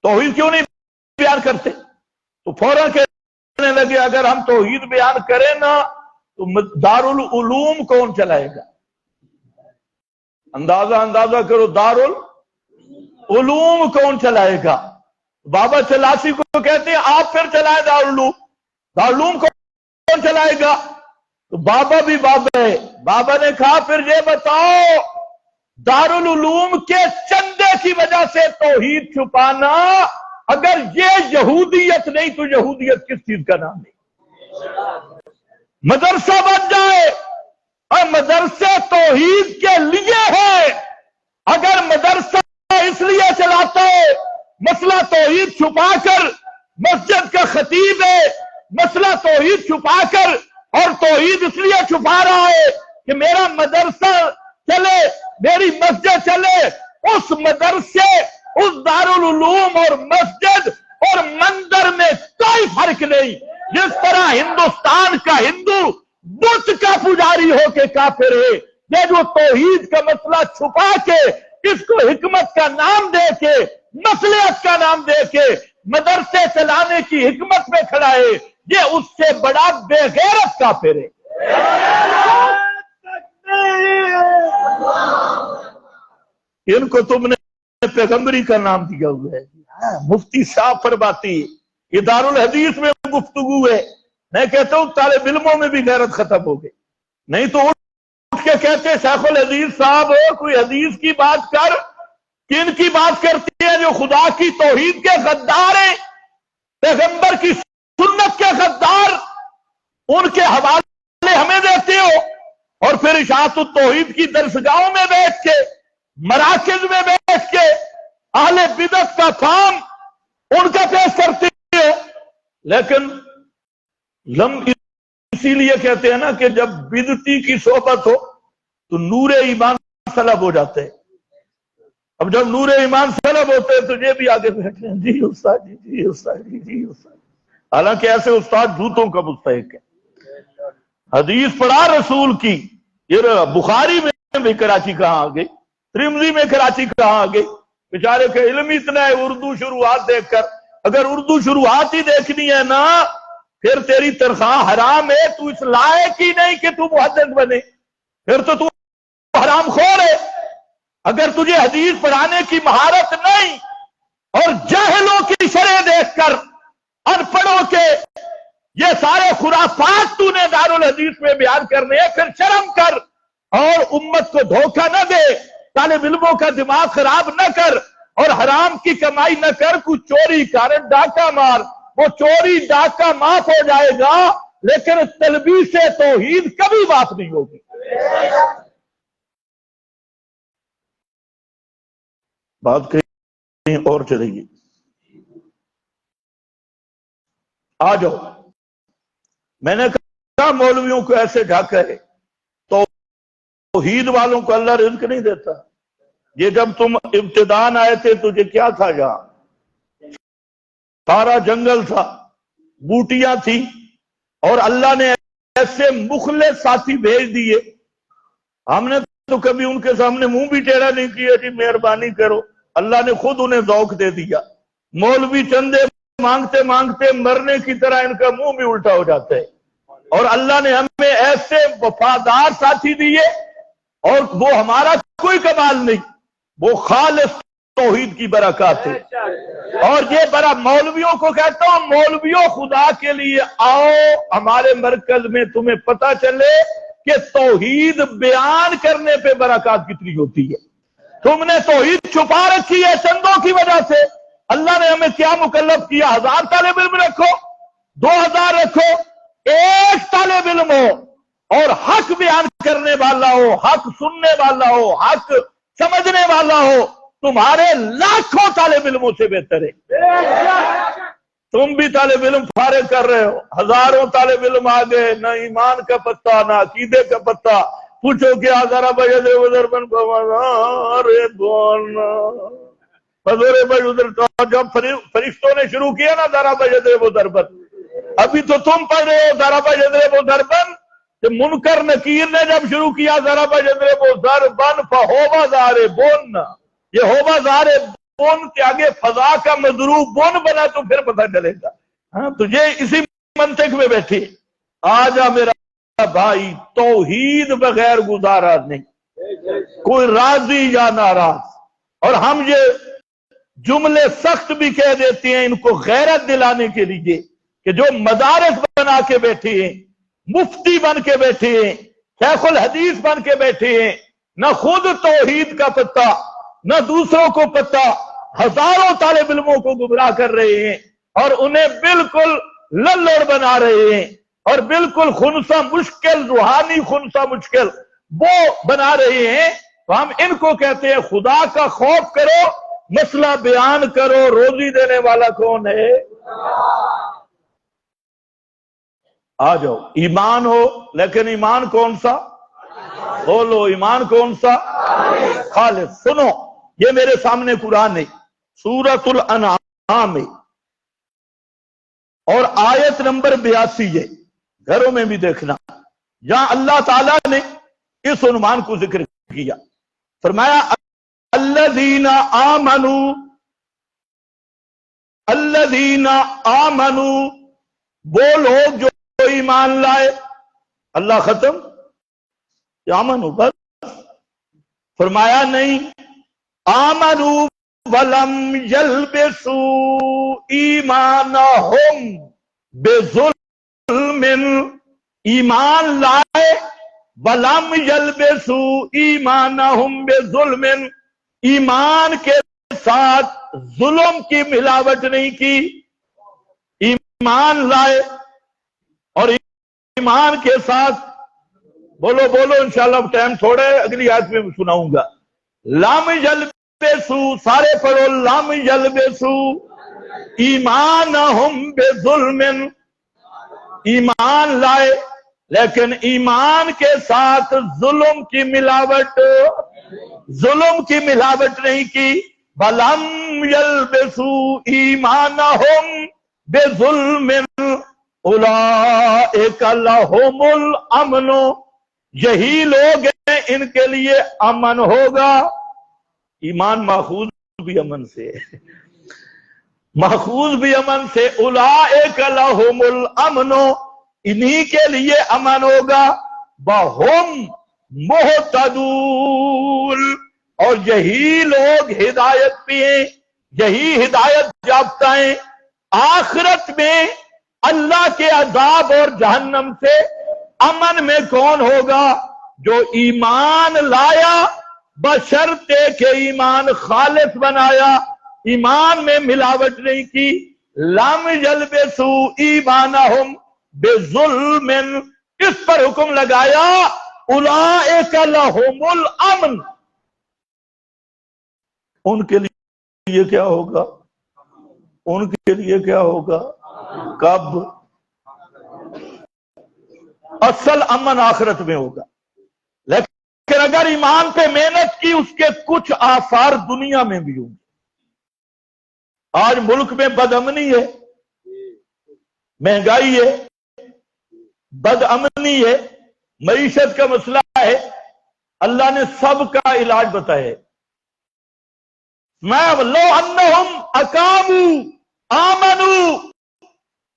توحید کیوں نہیں بیان کرتے؟ تو فوراً کہنے لگے اگر ہم توحید بیان کریں نا تو دارالعلوم کون چلائے گا؟ اندازہ کرو، دارالعلوم کون چلائے گا؟ بابا چلاسی کو کہتے ہیں آپ پھر چلائیں دارالعلوم، دارالعلوم کون چلائے گا؟ تو بابا بھی بابا ہے، بابا نے کہا پھر یہ بتاؤ دارالعلوم کے چندے کی وجہ سے توحید چھپانا، اگر یہ یہودیت نہیں تو یہودیت کس چیز کا نام نہیں؟ مدرسہ بن جائے اور مدرسے توحید کے لیے ہے، اگر مدرسہ اس لیے چلاتا ہے مسئلہ توحید چھپا کر، مسجد کا خطیب ہے مسئلہ توحید چھپا کر، اور توحید اس لیے چھپا رہا ہے کہ میرا مدرسہ چلے، میری مسجد چلے، اس مدرسے، اس دارالعلوم اور مسجد اور مندر میں کوئی فرق نہیں۔ جس طرح ہندوستان کا ہندو بت کا پجاری ہو کے کافر ہے، یہ جو توحید کا مسئلہ چھپا کے اس کو حکمت کا نام دے کے، مصلحت کا نام دے کے مدرسے چلانے کی حکمت میں کھڑا ہے، یہ اس سے بڑا بے غیرت کافر ہے۔ ان کو تم نے پیغمبری کا نام دیا ہوا ہے۔ مفتی صاحب فرماتی یہ دارالحدیث میں گفتگو ہے، میں کہتا ہوں طالب علموں میں بھی غیرت ختم ہو گئی، نہیں تو اٹھ کے کہتے شیخ الحدیث صاحب کوئی حدیث کی بات کر، کن کی بات کرتی ہے؟ جو خدا کی توحید کے غدار ہیں، پیغمبر کی سنت کے غدار، ان کے حوالے ہمیں دیتے ہو، اور پھر اشاعت التوحید کی درسگاہوں میں بیٹھ کے، مراکز میں بیٹھ کے اہل بدعت کا کام ان کا پیش کرتے ہو۔ لیکن اسی لیے کہتے ہیں نا کہ جب بدعتی کی صحبت ہو تو نور ایمان سلب ہو جاتے ہیں۔ اب جب نور ایمان سلب ہوتے ہیں تو یہ بھی آگے بیٹھے ہیں، جی استاد جی، جی استاد جی، جی استاد۔ حالانکہ ایسے استاد جھوٹوں کا مستحق ہے۔ حدیث پڑھا رسول کی، یہ بخاری میں بھی کراچی کہاں آ گئی، ترمذی میں کراچی کہاں آ گئی؟ بیچارے کا علم اتنا ہے، اردو شروعات دیکھ کر، اگر اردو شروعات ہی دیکھنی ہے نا پھر تیری تنخواہ حرام ہے، تو اس لائق ہی نہیں کہ تو محدث بنے، پھر تو حرام خور ہے۔ اگر تجھے حدیث پڑھانے کی مہارت نہیں اور جاہلوں کی شرح دیکھ کر، ان پڑھوں کے یہ سارے خرافات تو نے دارالحدیث میں بیان کرنے ہیں، پھر شرم کر اور امت کو دھوکہ نہ دے، طالب علموں کا دماغ خراب نہ کر اور حرام کی کمائی نہ کر۔ کوئی چوری کر، ڈاکہ مار، وہ چوری ڈاکہ معاف ہو جائے گا لیکن تلبیس توحید کبھی معاف نہیں ہوگی۔ بات کہیں اور چلے گی، آ جاؤ۔ میں نے کہا مولویوں کو ایسے ڈھاکا ہے، توحید والوں کو اللہ رزق نہیں دیتا۔ یہ جب تم ابتدان آئے تھے تجھے کیا تھا؟ جہاں سارا جنگل تھا، بوٹیاں تھی، اور اللہ نے ایسے مخلص ساتھی بھیج دیے، ہم نے تو کبھی ان کے سامنے منہ بھی ٹیڑھا نہیں کیا، جی مہربانی کرو، اللہ نے خود انہیں ذوق دے دیا۔ مولوی چندے مانگتے مانگتے مرنے کی طرح ان کا منہ بھی الٹا ہو جاتا ہے، اور اللہ نے ہمیں ایسے وفادار ساتھی دیے، اور وہ ہمارا کوئی کمال نہیں، وہ خالص توحید کی برکات ہے۔ اور یہ بڑا مولویوں کو کہتا ہوں، مولویوں خدا کے لیے آؤ ہمارے مرکز میں، تمہیں پتہ چلے کہ توحید بیان کرنے پہ برکات کتنی ہوتی ہے۔ تم نے توحید چھپا رکھی ہے چندوں کی وجہ سے۔ اللہ نے ہمیں کیا مکلف کیا؟ 1000 طالب علم رکھو، 2000 رکھو، ایک طالب علم ہو اور حق بیان کرنے والا ہو، حق سننے والا ہو، حق سمجھنے والا ہو، تمہارے لاکھوں طالب علموں سے بہتر ہے۔ تم بھی طالب علم فارغ کر رہے ہو، ہزاروں طالب علم آگے، نہ ایمان کا پتہ نہ عقیدے کا پتہ۔ پوچھو کیا ذرا بجے دے ادھر بن ارے بون بزرے بھائی ادھر، جب فرشتوں نے شروع کیا نا ذرا بجے دے ادھر بن، ابھی تو تم پڑھ رہے ہو ذرا بجے دے ادھر بن۔ منکر نکیر نے جب شروع کیا ذرا بجے دے ادھر بن فہوبا زارے بون، یہ ہوبا زارے بون کے آگے فضا کا مضروب بون بنا تو پھر پتہ چلے گا۔ ہاں تجھے اسی منطق میں بیٹھی، آجا میرا بھائی، توحید بغیر گزارا نہیں، کوئی راضی یا ناراض۔ اور ہم یہ جملے سخت بھی کہہ دیتے ہیں ان کو غیرت دلانے کے لیے کہ جو مدارس بنا کے بیٹھے ہیں، مفتی بن کے بیٹھے ہیں، شیخ الحدیث بن کے بیٹھے ہیں، نہ خود توحید کا پتہ نہ دوسروں کو پتہ، ہزاروں طالب علموں کو گمراہ کر رہے ہیں اور انہیں بالکل للڑ بنا رہے ہیں اور بالکل خنثی مشکل، روحانی خنثی مشکل وہ بنا رہے ہیں۔ تو ہم ان کو کہتے ہیں خدا کا خوف کرو، مسئلہ بیان کرو، روزی دینے والا کون ہے؟ آ جاؤ، ایمان ہو، لیکن ایمان کون سا؟ بولو، ایمان کون سا؟ خالص۔ سنو، یہ میرے سامنے قرآن ہے، سورۃ الانعام ہے اور آیت نمبر 82 ہے، گھروں میں بھی دیکھنا۔ جہاں اللہ تعالیٰ نے اس عنوان کو ذکر کیا، فرمایا الذین آمنوا، الذین آمنوا، وہ لوگ جو ایمان لائے۔ اللہ ختم، آمنوا بس، فرمایا نہیں آمنوا ولم یلبسوا ایمانہم بظلم، ایمان لائے ولم یلبسوا ایمانہم بظلم، ایمان کے ساتھ ظلم کی ملاوٹ نہیں کی۔ ایمان لائے اور ایمان کے ساتھ، بولو بولو، انشاءاللہ ٹائم تھوڑا ہے، اگلی آیت میں سناؤں گا۔ لم یلبسوا، سارے پڑھو، لم یلبسوا ایمانہم بظلم، ایمان لائے لیکن ایمان کے ساتھ ظلم کی ملاوٹ، ظلم کی ملاوٹ نہیں کی۔ وَلَمْ يَلْبِسُوا إِيمَانَهُمْ بِظُلْمٍ أُولَئِكَ لَهُمُ الْأَمْنُ، یہی لوگ ہیں ان کے لیے امن ہوگا۔ ایمان ماخوذ بھی امن سے ہے، ماخوذ بھی امن سے۔ أُولَئِكَ لَهُمُ الْأَمْنُ، انہی کے لیے امن ہوگا۔ وَهُمْ مُهْتَدُونَ، اور یہی لوگ ہدایت پہ ہیں، یہی ہدایت یافتہ ہیں۔ آخرت میں اللہ کے عذاب اور جہنم سے امن میں کون ہوگا؟ جو ایمان لایا، بشرطے کہ ایمان خالص بنایا، ایمان میں ملاوٹ نہیں کی۔ لم یلبسوا ایمانہم بظلم، اس پر حکم لگایا اولئک لہم الامن، ان کے لیے کیا ہوگا؟ ان کے لیے کیا ہوگا؟ کب؟ اصل امن آخرت میں ہوگا، لیکن اگر ایمان پہ محنت کی، اس کے کچھ آثار دنیا میں بھی ہوں گے۔ آج ملک میں بد امنی ہے، مہنگائی ہے، بد امنی ہے، معیشت کا مسئلہ ہے، اللہ نے سب کا علاج بتایا ہے۔ میں لو انہم اقاموا آمنوا،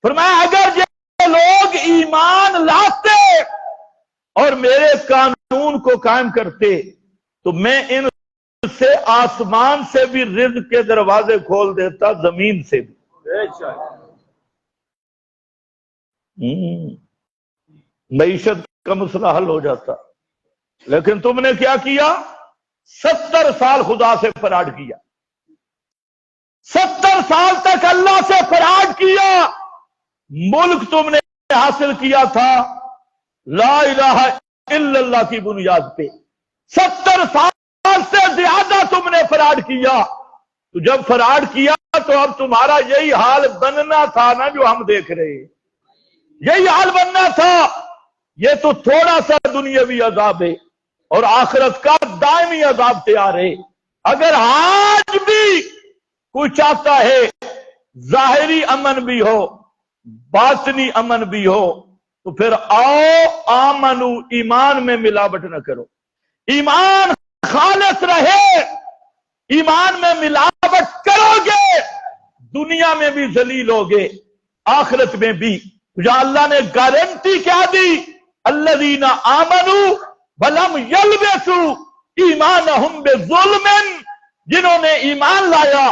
فرمایا اگر یہ لوگ ایمان لاتے اور میرے قانون کو قائم کرتے تو میں ان سے آسمان سے بھی رزق کے دروازے کھول دیتا، زمین سے بھی۔ معیشت کا مسئلہ حل ہو جاتا، لیکن تم نے کیا کیا؟ 70 سال خدا سے فراڈ کیا، 70 سال تک اللہ سے فراڈ کیا۔ ملک تم نے حاصل کیا تھا لا الہ الا اللہ کی بنیاد پہ، 70 سال سے زیادہ تم نے فراڈ کیا۔ تو جب فراڈ کیا تو اب تمہارا یہی حال بننا تھا نا جو ہم دیکھ رہے ہیں، یہی حال بننا تھا۔ یہ تو تھوڑا سا دنیاوی عذاب ہے اور آخرت کا دائمی عذاب تیار ہے۔ اگر آج بھی کوئی چاہتا ہے ظاہری امن بھی ہو، باطنی امن بھی ہو، تو پھر آؤ آمنو، ایمان میں ملاوٹ نہ کرو، ایمان خالص رہے۔ ایمان میں ملاوٹ کرو گے دنیا میں بھی ذلیل ہوگے، آخرت میں بھی۔ جہاں اللہ نے گارنٹی کیا دی، الذین آمنوا ولم یلبسوا ایمانہم بظلم، جنہوں نے ایمان لایا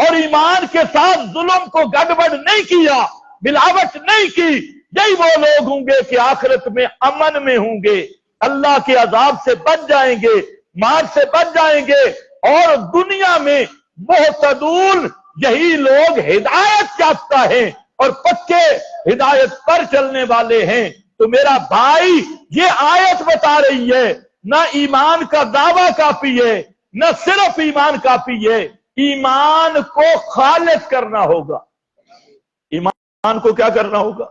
اور ایمان کے ساتھ ظلم کو گڑبڑ نہیں کیا، ملاوٹ نہیں کی، یہی وہ لوگ ہوں گے کہ آخرت میں امن میں ہوں گے، اللہ کے عذاب سے بچ جائیں گے۔ مار سے بچ جائیں گے، اور دنیا میں محتدون یہی لوگ ہدایت یافتہ ہیں اور پکے ہدایت پر چلنے والے ہیں۔ تو میرا بھائی یہ آیت بتا رہی ہے نہ ایمان کا دعویٰ کافی ہے، نہ صرف ایمان کافی ہے، ایمان کو خالص کرنا ہوگا۔ ایمان کو کیا کرنا ہوگا؟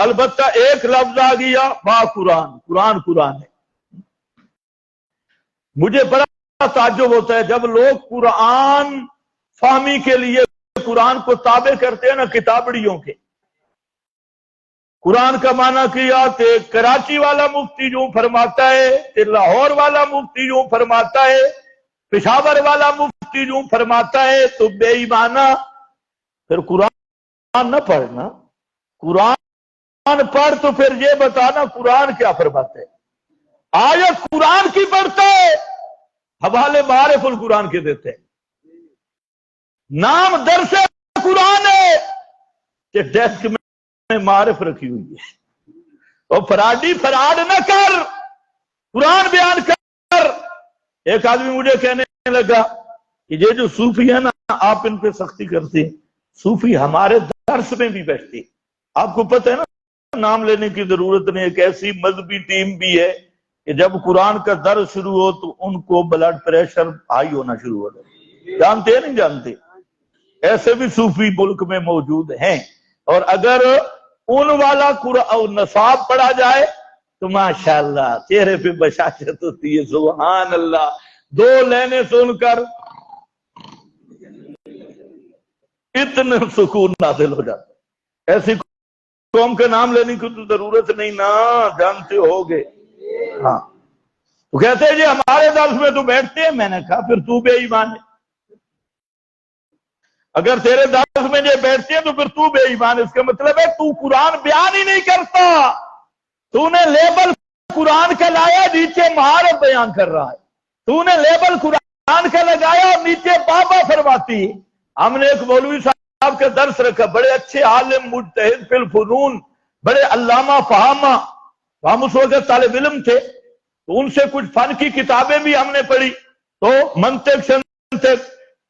البتہ ایک لفظ آ گیا، قرآن قرآن ہے۔ مجھے بڑا تعجب ہوتا ہے جب لوگ قرآن فہمی کے لیے قرآن کو تابع کرتے ہیں نا کتابڑیوں کے۔ قرآن کا معنی کیا کہ کراچی والا مفتی یوں فرماتا ہے، کہ لاہور والا مفتی یوں فرماتا ہے، پشاور والا مفتی یوں فرماتا ہے، تو بے ایمانہ پھر قرآن نہ پڑھنا۔ قرآن پڑھ تو پھر یہ بتانا قرآن کیا فرماتا ہے۔ آیت قرآن کی پڑھتا ہے، حوالے معارف القرآن کے دیتے ہیں، نام درس قرآن ہے کہ ڈیسک میں معارف رکھی ہوئی ہے، اور فراڈ نہ کر، قرآن بیان کر۔ ایک آدمی مجھے کہنے لگا کہ یہ جو صوفی ہے نا، آپ ان پہ سختی کرتے ہیں، صوفی ہمارے درس میں بھی بیٹھتے ہیں۔ آپ کو پتہ ہے نا، نام لینے کی ضرورت نہیں، ایک ایسی مذہبی ٹیم بھی ہے کہ جب قرآن کا درس شروع ہو تو ان کو بلڈ پریشر ہائی ہونا شروع ہو جائے۔ جانتے ہیں نہیں جانتے؟ ایسے بھی صوفی ملک میں موجود ہیں، اور اگر ان والا قرآن نصاب پڑھا جائے تو ماشاءاللہ چہرے پہ بشاشت ہوتی ہے، سبحان اللہ۔ دو لائنیں سن کر اتنا سکون نازل ہو جاتا ہے۔ ایسی قوم کا نام لینے کی تو ضرورت نہیں نا، جانتے ہوگے۔ ہاں، تو کہتے ہیں جی ہمارے درس میں تو بیٹھتے ہیں۔ میں نے کہا پھر تو بے ایمان ہے۔ اگر تیرے درس میں یہ بیٹھتے ہیں تو پھر تو بے ایمان ہے۔ اس کا مطلب ہے تو قرآن بیان ہی نہیں کرتا، تو نے لیبل قرآن کا لایا، نیچے مہارت بیان کر رہا ہے۔ تو نے لیبل قرآن کا لگایا اور نیچے بابا فرماتی ہے۔ ہم نے ایک مولوی صاحب کا درس رکھا، بڑے اچھے عالم، مجتہد فی الفنون، بڑے علامہ فہامہ، ہم اس وقت طالب علم تھے، تو ان سے کچھ فن کی کتابیں بھی ہم نے پڑھی، تو منطق شنطق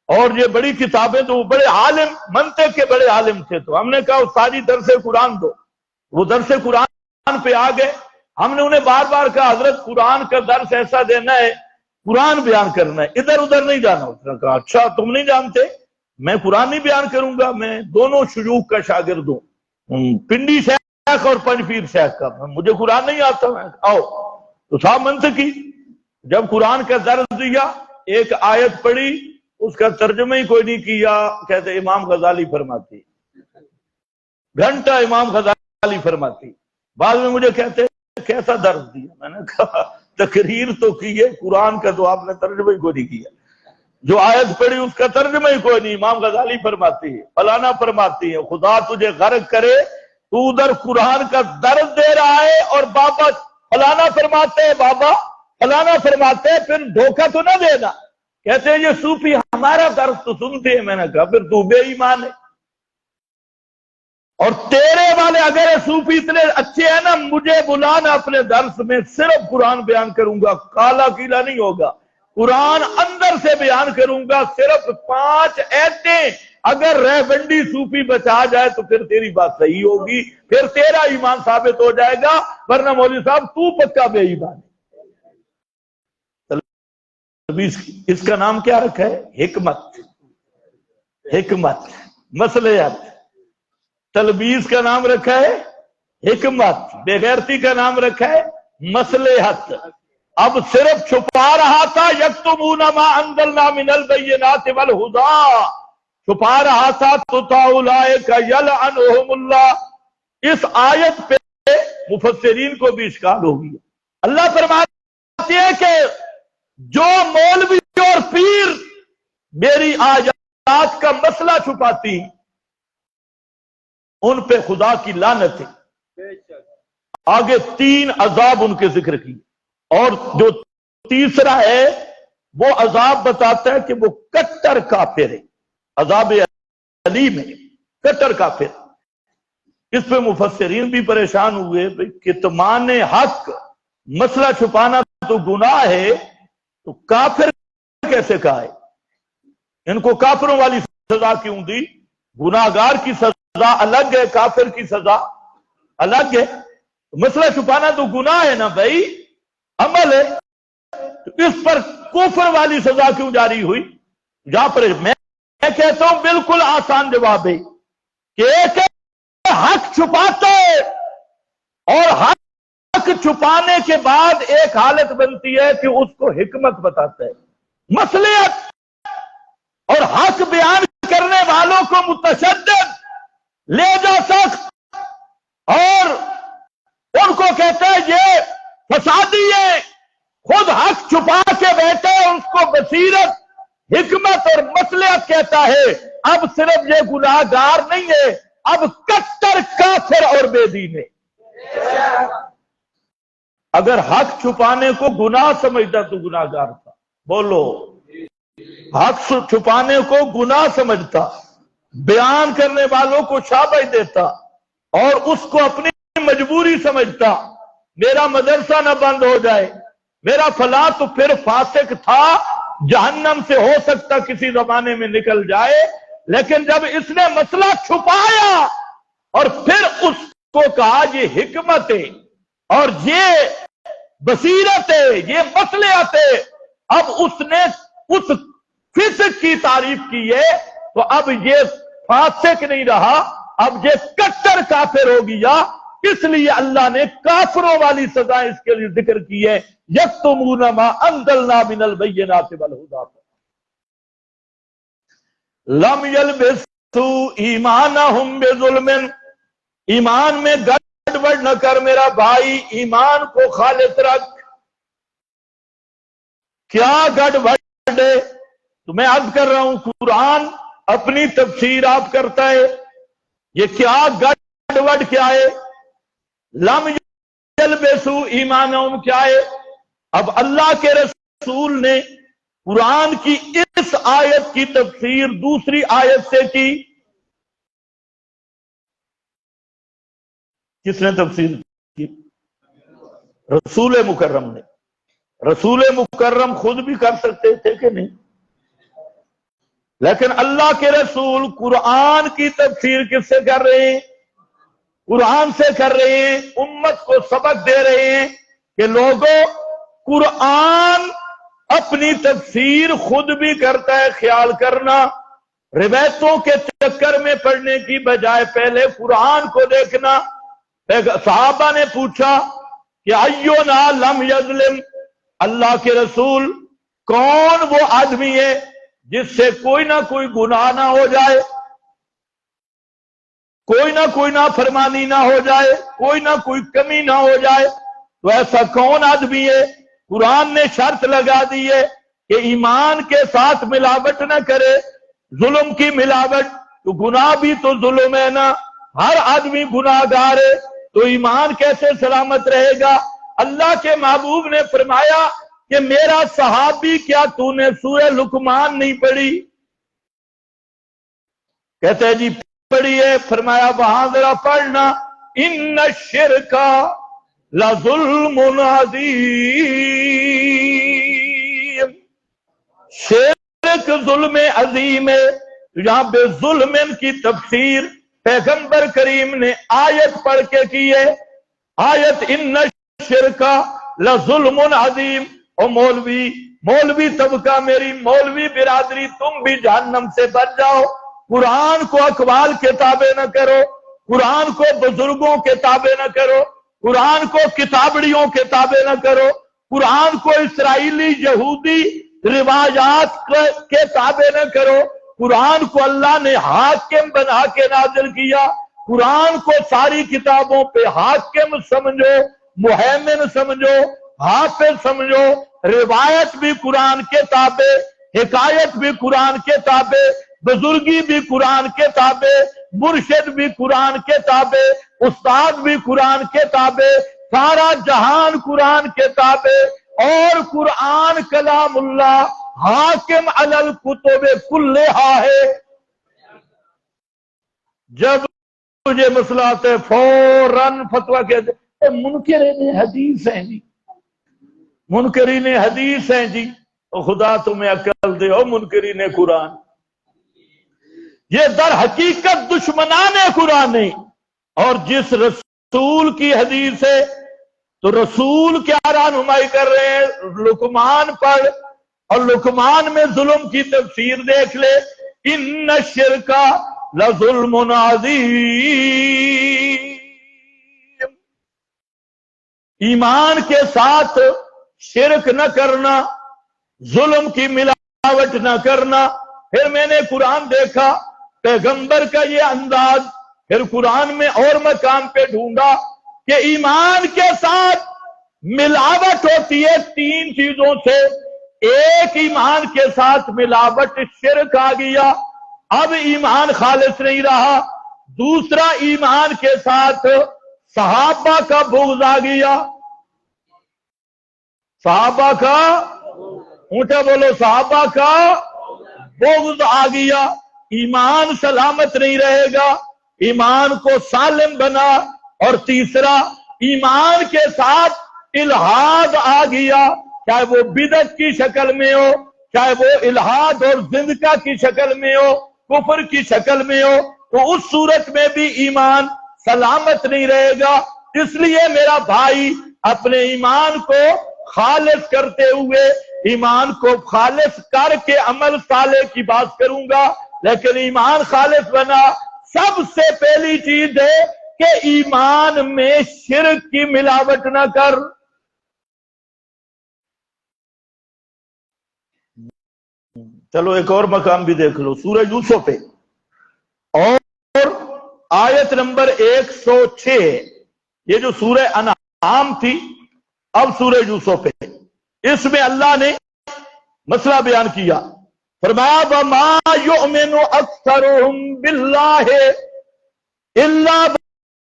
اور یہ بڑی کتابیں، تو وہ بڑے عالم، منطق کے بڑے عالم تھے۔ تو ہم نے کہا ساری درس قرآن دو، وہ درس قرآن پہ آ گئے۔ ہم نے انہیں بار بار کہا حضرت قرآن کا درس ایسا دینا ہے، قرآن بیان کرنا ہے، ادھر ادھر نہیں جانا۔ اس نے کہا اچھا تم نہیں جانتے، میں قرآن نہیں بیان کروں گا، میں دونوں شیوخ کا شاگرد ہوں، پنڈی شیخ اور پنج پیر شیخ کا، مجھے قرآن نہیں آتا۔ میں آؤ تو تھا منطقی۔ جب قرآن کا درس دیا، ایک آیت پڑھی، اس کا ترجمہ ہی کوئی نہیں کیا، کہتے امام غزالی فرماتی، گھنٹہ امام غزالی فرماتی۔ بعد میں مجھے کہتے کیسا درس دیا؟ میں نے کہا تقریر تو کی ہے، قرآن کا تو آپ نے ترجمہ ہی کوئی نہیں کیا، جو آیت پڑھی اس کا ترجمہ ہی کوئی نہیں۔ امام غزالی فرماتی ہے، فلانا فرماتی ہے، خدا تجھے غرق کرے، تو ادھر قرآن کا درس دے رہا ہے اور بابا فلانا فرماتے ہیں، بابا فلانا فرماتے ہیں، پھر دھوکہ تو نہ دینا۔ کہتے ہیں یہ صوفی ہمارا درس تو سنتے ہیں۔ میں نے کہا پھر تو بے ایمان ہے۔ اور تیرے والے اگر صوفی اتنے اچھے ہیں نا، مجھے بلانا اپنے درس میں، صرف قرآن بیان کروں گا، کالا قیلا نہیں ہوگا، قرآن اندر سے بیان کروں گا، صرف 5 ایتیں۔ اگر رہ بنڈی صوفی بچا جائے تو پھر تیری بات صحیح ہوگی، پھر تیرا ایمان ثابت ہو جائے گا، ورنہ مولوی صاحب تو پکا بے ایمان ہے۔ اس کا نام کیا رکھا ہے؟ حکمت، مصلحت۔ تلبیس کا نام رکھا ہے حکمت، بے غیرتی کا نام رکھا ہے مصلحت۔ اب صرف چھپا رہا تھا، یکتمون ما انزلنا من البینات والہدی، چھپا رہا تھا، تو اولئک یلعنہم اللہ۔ اس آیت پہ مفسرین کو بھی اشکال ہو گیا۔ اللہ فرماتے ہیں کہ جو مولوی اور پیر میری آیات کا مسئلہ چھپاتی، ان پہ خدا کی لعنت ہے۔ آگے 3 عذاب ان کے ذکر کی، اور جو تیسرا ہے وہ عذاب بتاتا ہے کہ وہ کٹر کافر ہے، عذاب علیم ہے، کٹر کافر۔ اس پہ مفسرین بھی پریشان ہوئے، کتمان حق، مسئلہ چھپانا تو گناہ ہے، تو کافر کیسے کہا ہے؟ ان کو کافروں والی سزا کیوں دی؟ گناہگار کی سزا الگ ہے، کافر کی سزا الگ ہے۔ مسئلہ چھپانا تو گناہ ہے نا بھائی، عمل ہے، تو اس پر کفر والی سزا کیوں جاری ہوئی؟ جہاں پر میں کہتا ہوں بالکل آسان جواب ہے کہ ایک حق چھپاتے اور حق چھپانے کے بعد ایک حالت بنتی ہے کہ اس کو حکمت بتاتا ہے، مصلحت، اور حق بیان کرنے والوں کو متشدد، لے جا سخت، اور ان کو کہتے ہیں یہ فسادی ہے، خود حق چھپا کے بیٹھے اس کو بصیرت، حکمت اور مصلحت کہتا ہے۔ اب صرف یہ گناہگار نہیں ہے، اب کٹر کافر اور بے دین ہے۔ اگر حق چھپانے کو گناہ سمجھتا تو گناہگار تھا، بولو، حق چھپانے کو گناہ سمجھتا، بیان کرنے والوں کو شاباش دیتا اور اس کو اپنی مجبوری سمجھتا، میرا مدرسہ نہ بند ہو جائے، میرا فلاں، تو پھر فاسق تھا، جہنم سے ہو سکتا کسی زمانے میں نکل جائے۔ لیکن جب اس نے مسئلہ چھپایا اور پھر اس کو کہا یہ حکمت ہے اور یہ بصیرت ہے، یہ مصلحت ہے، اب اس نے اس فسق کی تعریف کی ہے، تو اب یہ فاسق نہیں رہا، اب یہ کٹر کافر ہو گیا۔ اس لیے اللہ نے کافروں والی سزا اس کے لیے ذکر کی ہے، یکتمون ما انزلنا من البینات والہدی لم یلبسوا ایمانہم بظلم۔ ایمان میں گڑبڑ نہ کر میرا بھائی، ایمان کو خالص رکھ۔ کیا گڑبڑ ہے؟ تو میں عرض کر رہا ہوں، قرآن اپنی تفسیر آپ کرتا ہے، یہ کیا گڑبڑ کیا ہے؟ لم یلبسوا ایمانہم کیا ہے؟ اب اللہ کے رسول نے قرآن کی اس آیت کی تفسیر دوسری آیت سے کی۔ کس نے تفسیر کی؟ رسول مکرم نے۔ رسول مکرم خود بھی کر سکتے تھے کہ نہیں؟ لیکن اللہ کے رسول قرآن کی تفسیر کس سے کر رہے ہیں؟ قرآن سے کر رہے ہیں، امت کو سبق دے رہے ہیں کہ لوگوں، قرآن اپنی تفسیر خود بھی کرتا ہے، خیال کرنا، روایتوں کے چکر میں پڑھنے کی بجائے پہلے قرآن کو دیکھنا۔ صحابہ نے پوچھا کہ ایونا لم یظلم، اللہ کے رسول کون وہ آدمی ہے جس سے کوئی نہ کوئی گناہ نہ ہو جائے، کوئی نہ کوئی نافرمانی نہ ہو جائے، کوئی نہ کوئی کمی نہ ہو جائے؟ تو ایسا کون آدمی ہے؟ قرآن نے شرط لگا دی ہے کہ ایمان کے ساتھ ملاوٹ نہ کرے، ظلم کی ملاوٹ، تو گناہ بھی تو ظلم ہے نا، ہر آدمی گناہگار ہے، تو ایمان کیسے سلامت رہے گا؟ اللہ کے محبوب نے فرمایا کہ میرا صحابی، کیا تو نے سورہ لقمان نہیں پڑھی؟ کہتے ہیں جی پڑھی ہے۔ فرمایا وہاں ذرا پڑھنا، ان الشرک لظلم عظیم، شرک ظلم عظیم ہے۔ یہاں بے ظلم کی تفسیر پیغمبر کریم نے آیت پڑھ کے کی ہے، آیت ان الشرک لظلم عظیم۔ اور مولوی طبقہ، میری مولوی برادری، تم بھی جہنم سے بچ جاؤ، قرآن کو اقوال کے تابع نہ کرو، قرآن کو بزرگوں کے تابع نہ کرو، قرآن کو کتابڑیوں کے تابع نہ کرو، قرآن کو اسرائیلی یہودی روایات کے تابع نہ کرو۔ قرآن کو اللہ نے حاکم بنا کے نازل کیا، قرآن کو ساری کتابوں پہ حاکم سمجھو، مہیمن سمجھو، حافظ سمجھو۔ روایت بھی قرآن کے تابع، حکایت بھی قرآن کے تابع، بزرگی بھی قرآن کے تابع، مرشد بھی قرآن کے تابع، استاد بھی قرآن کے تابع، سارا جہان قرآن کے تابع، اور قرآن کلام اللہ حاکم علی الکتب کلھا ہے۔ جب مجھے مسئلہ آتا ہے فوراً فتویٰ کہتے ہیں منکرین حدیث ہیں جی، منکرین حدیث ہیں جی، خدا تمہیں عقل دے او منکرین قرآن، یہ در حقیقت دشمنان قرآن ہیں۔ اور جس رسول کی حدیث ہے تو رسول کیا رہنمائی کر رہے ہیں؟ لقمان پر، اور لقمان میں ظلم کی تفسیر دیکھ لے، ان الشرک لظلم عظیم، ایمان کے ساتھ شرک نہ کرنا، ظلم کی ملاوٹ نہ کرنا۔ پھر میں نے قرآن دیکھا، پیغمبر کا یہ انداز، پھر قرآن میں اور مقام پہ ڈھونڈا کہ ایمان کے ساتھ ملاوٹ ہوتی ہے تین چیزوں سے۔ ایک، ایمان کے ساتھ ملاوٹ شرک آ گیا، اب ایمان خالص نہیں رہا۔ دوسرا، ایمان کے ساتھ صحابہ کا بغض آ گیا، صحابہ کا، اونچا بولو، صحابہ کا بغض آ گیا، ایمان سلامت نہیں رہے گا، ایمان کو سالم بنا۔ اور تیسرا، ایمان کے ساتھ الہاد آ گیا، چاہے وہ بدعت کی شکل میں ہو، چاہے وہ الہاد اور زندگی کی شکل میں ہو، کفر کی شکل میں ہو، تو اس صورت میں بھی ایمان سلامت نہیں رہے گا۔ اس لیے میرا بھائی اپنے ایمان کو خالص کرتے ہوئے، ایمان کو خالص کر کے عمل صالح کی بات کروں گا، لیکن ایمان خالص بنا، سب سے پہلی چیز ہے کہ ایمان میں شرک کی ملاوٹ نہ کر۔ چلو ایک اور مقام بھی دیکھ لو، سورہ یوسف پہ، اور آیت نمبر 106، یہ جو سورہ انعام تھی، اب سورہ یوسف پہ، اس میں اللہ نے مسئلہ بیان کیا، فرمایا وَمَا يُؤْمِنُ أَكْثَرُهُمْ بِاللَّهِ إِلَّا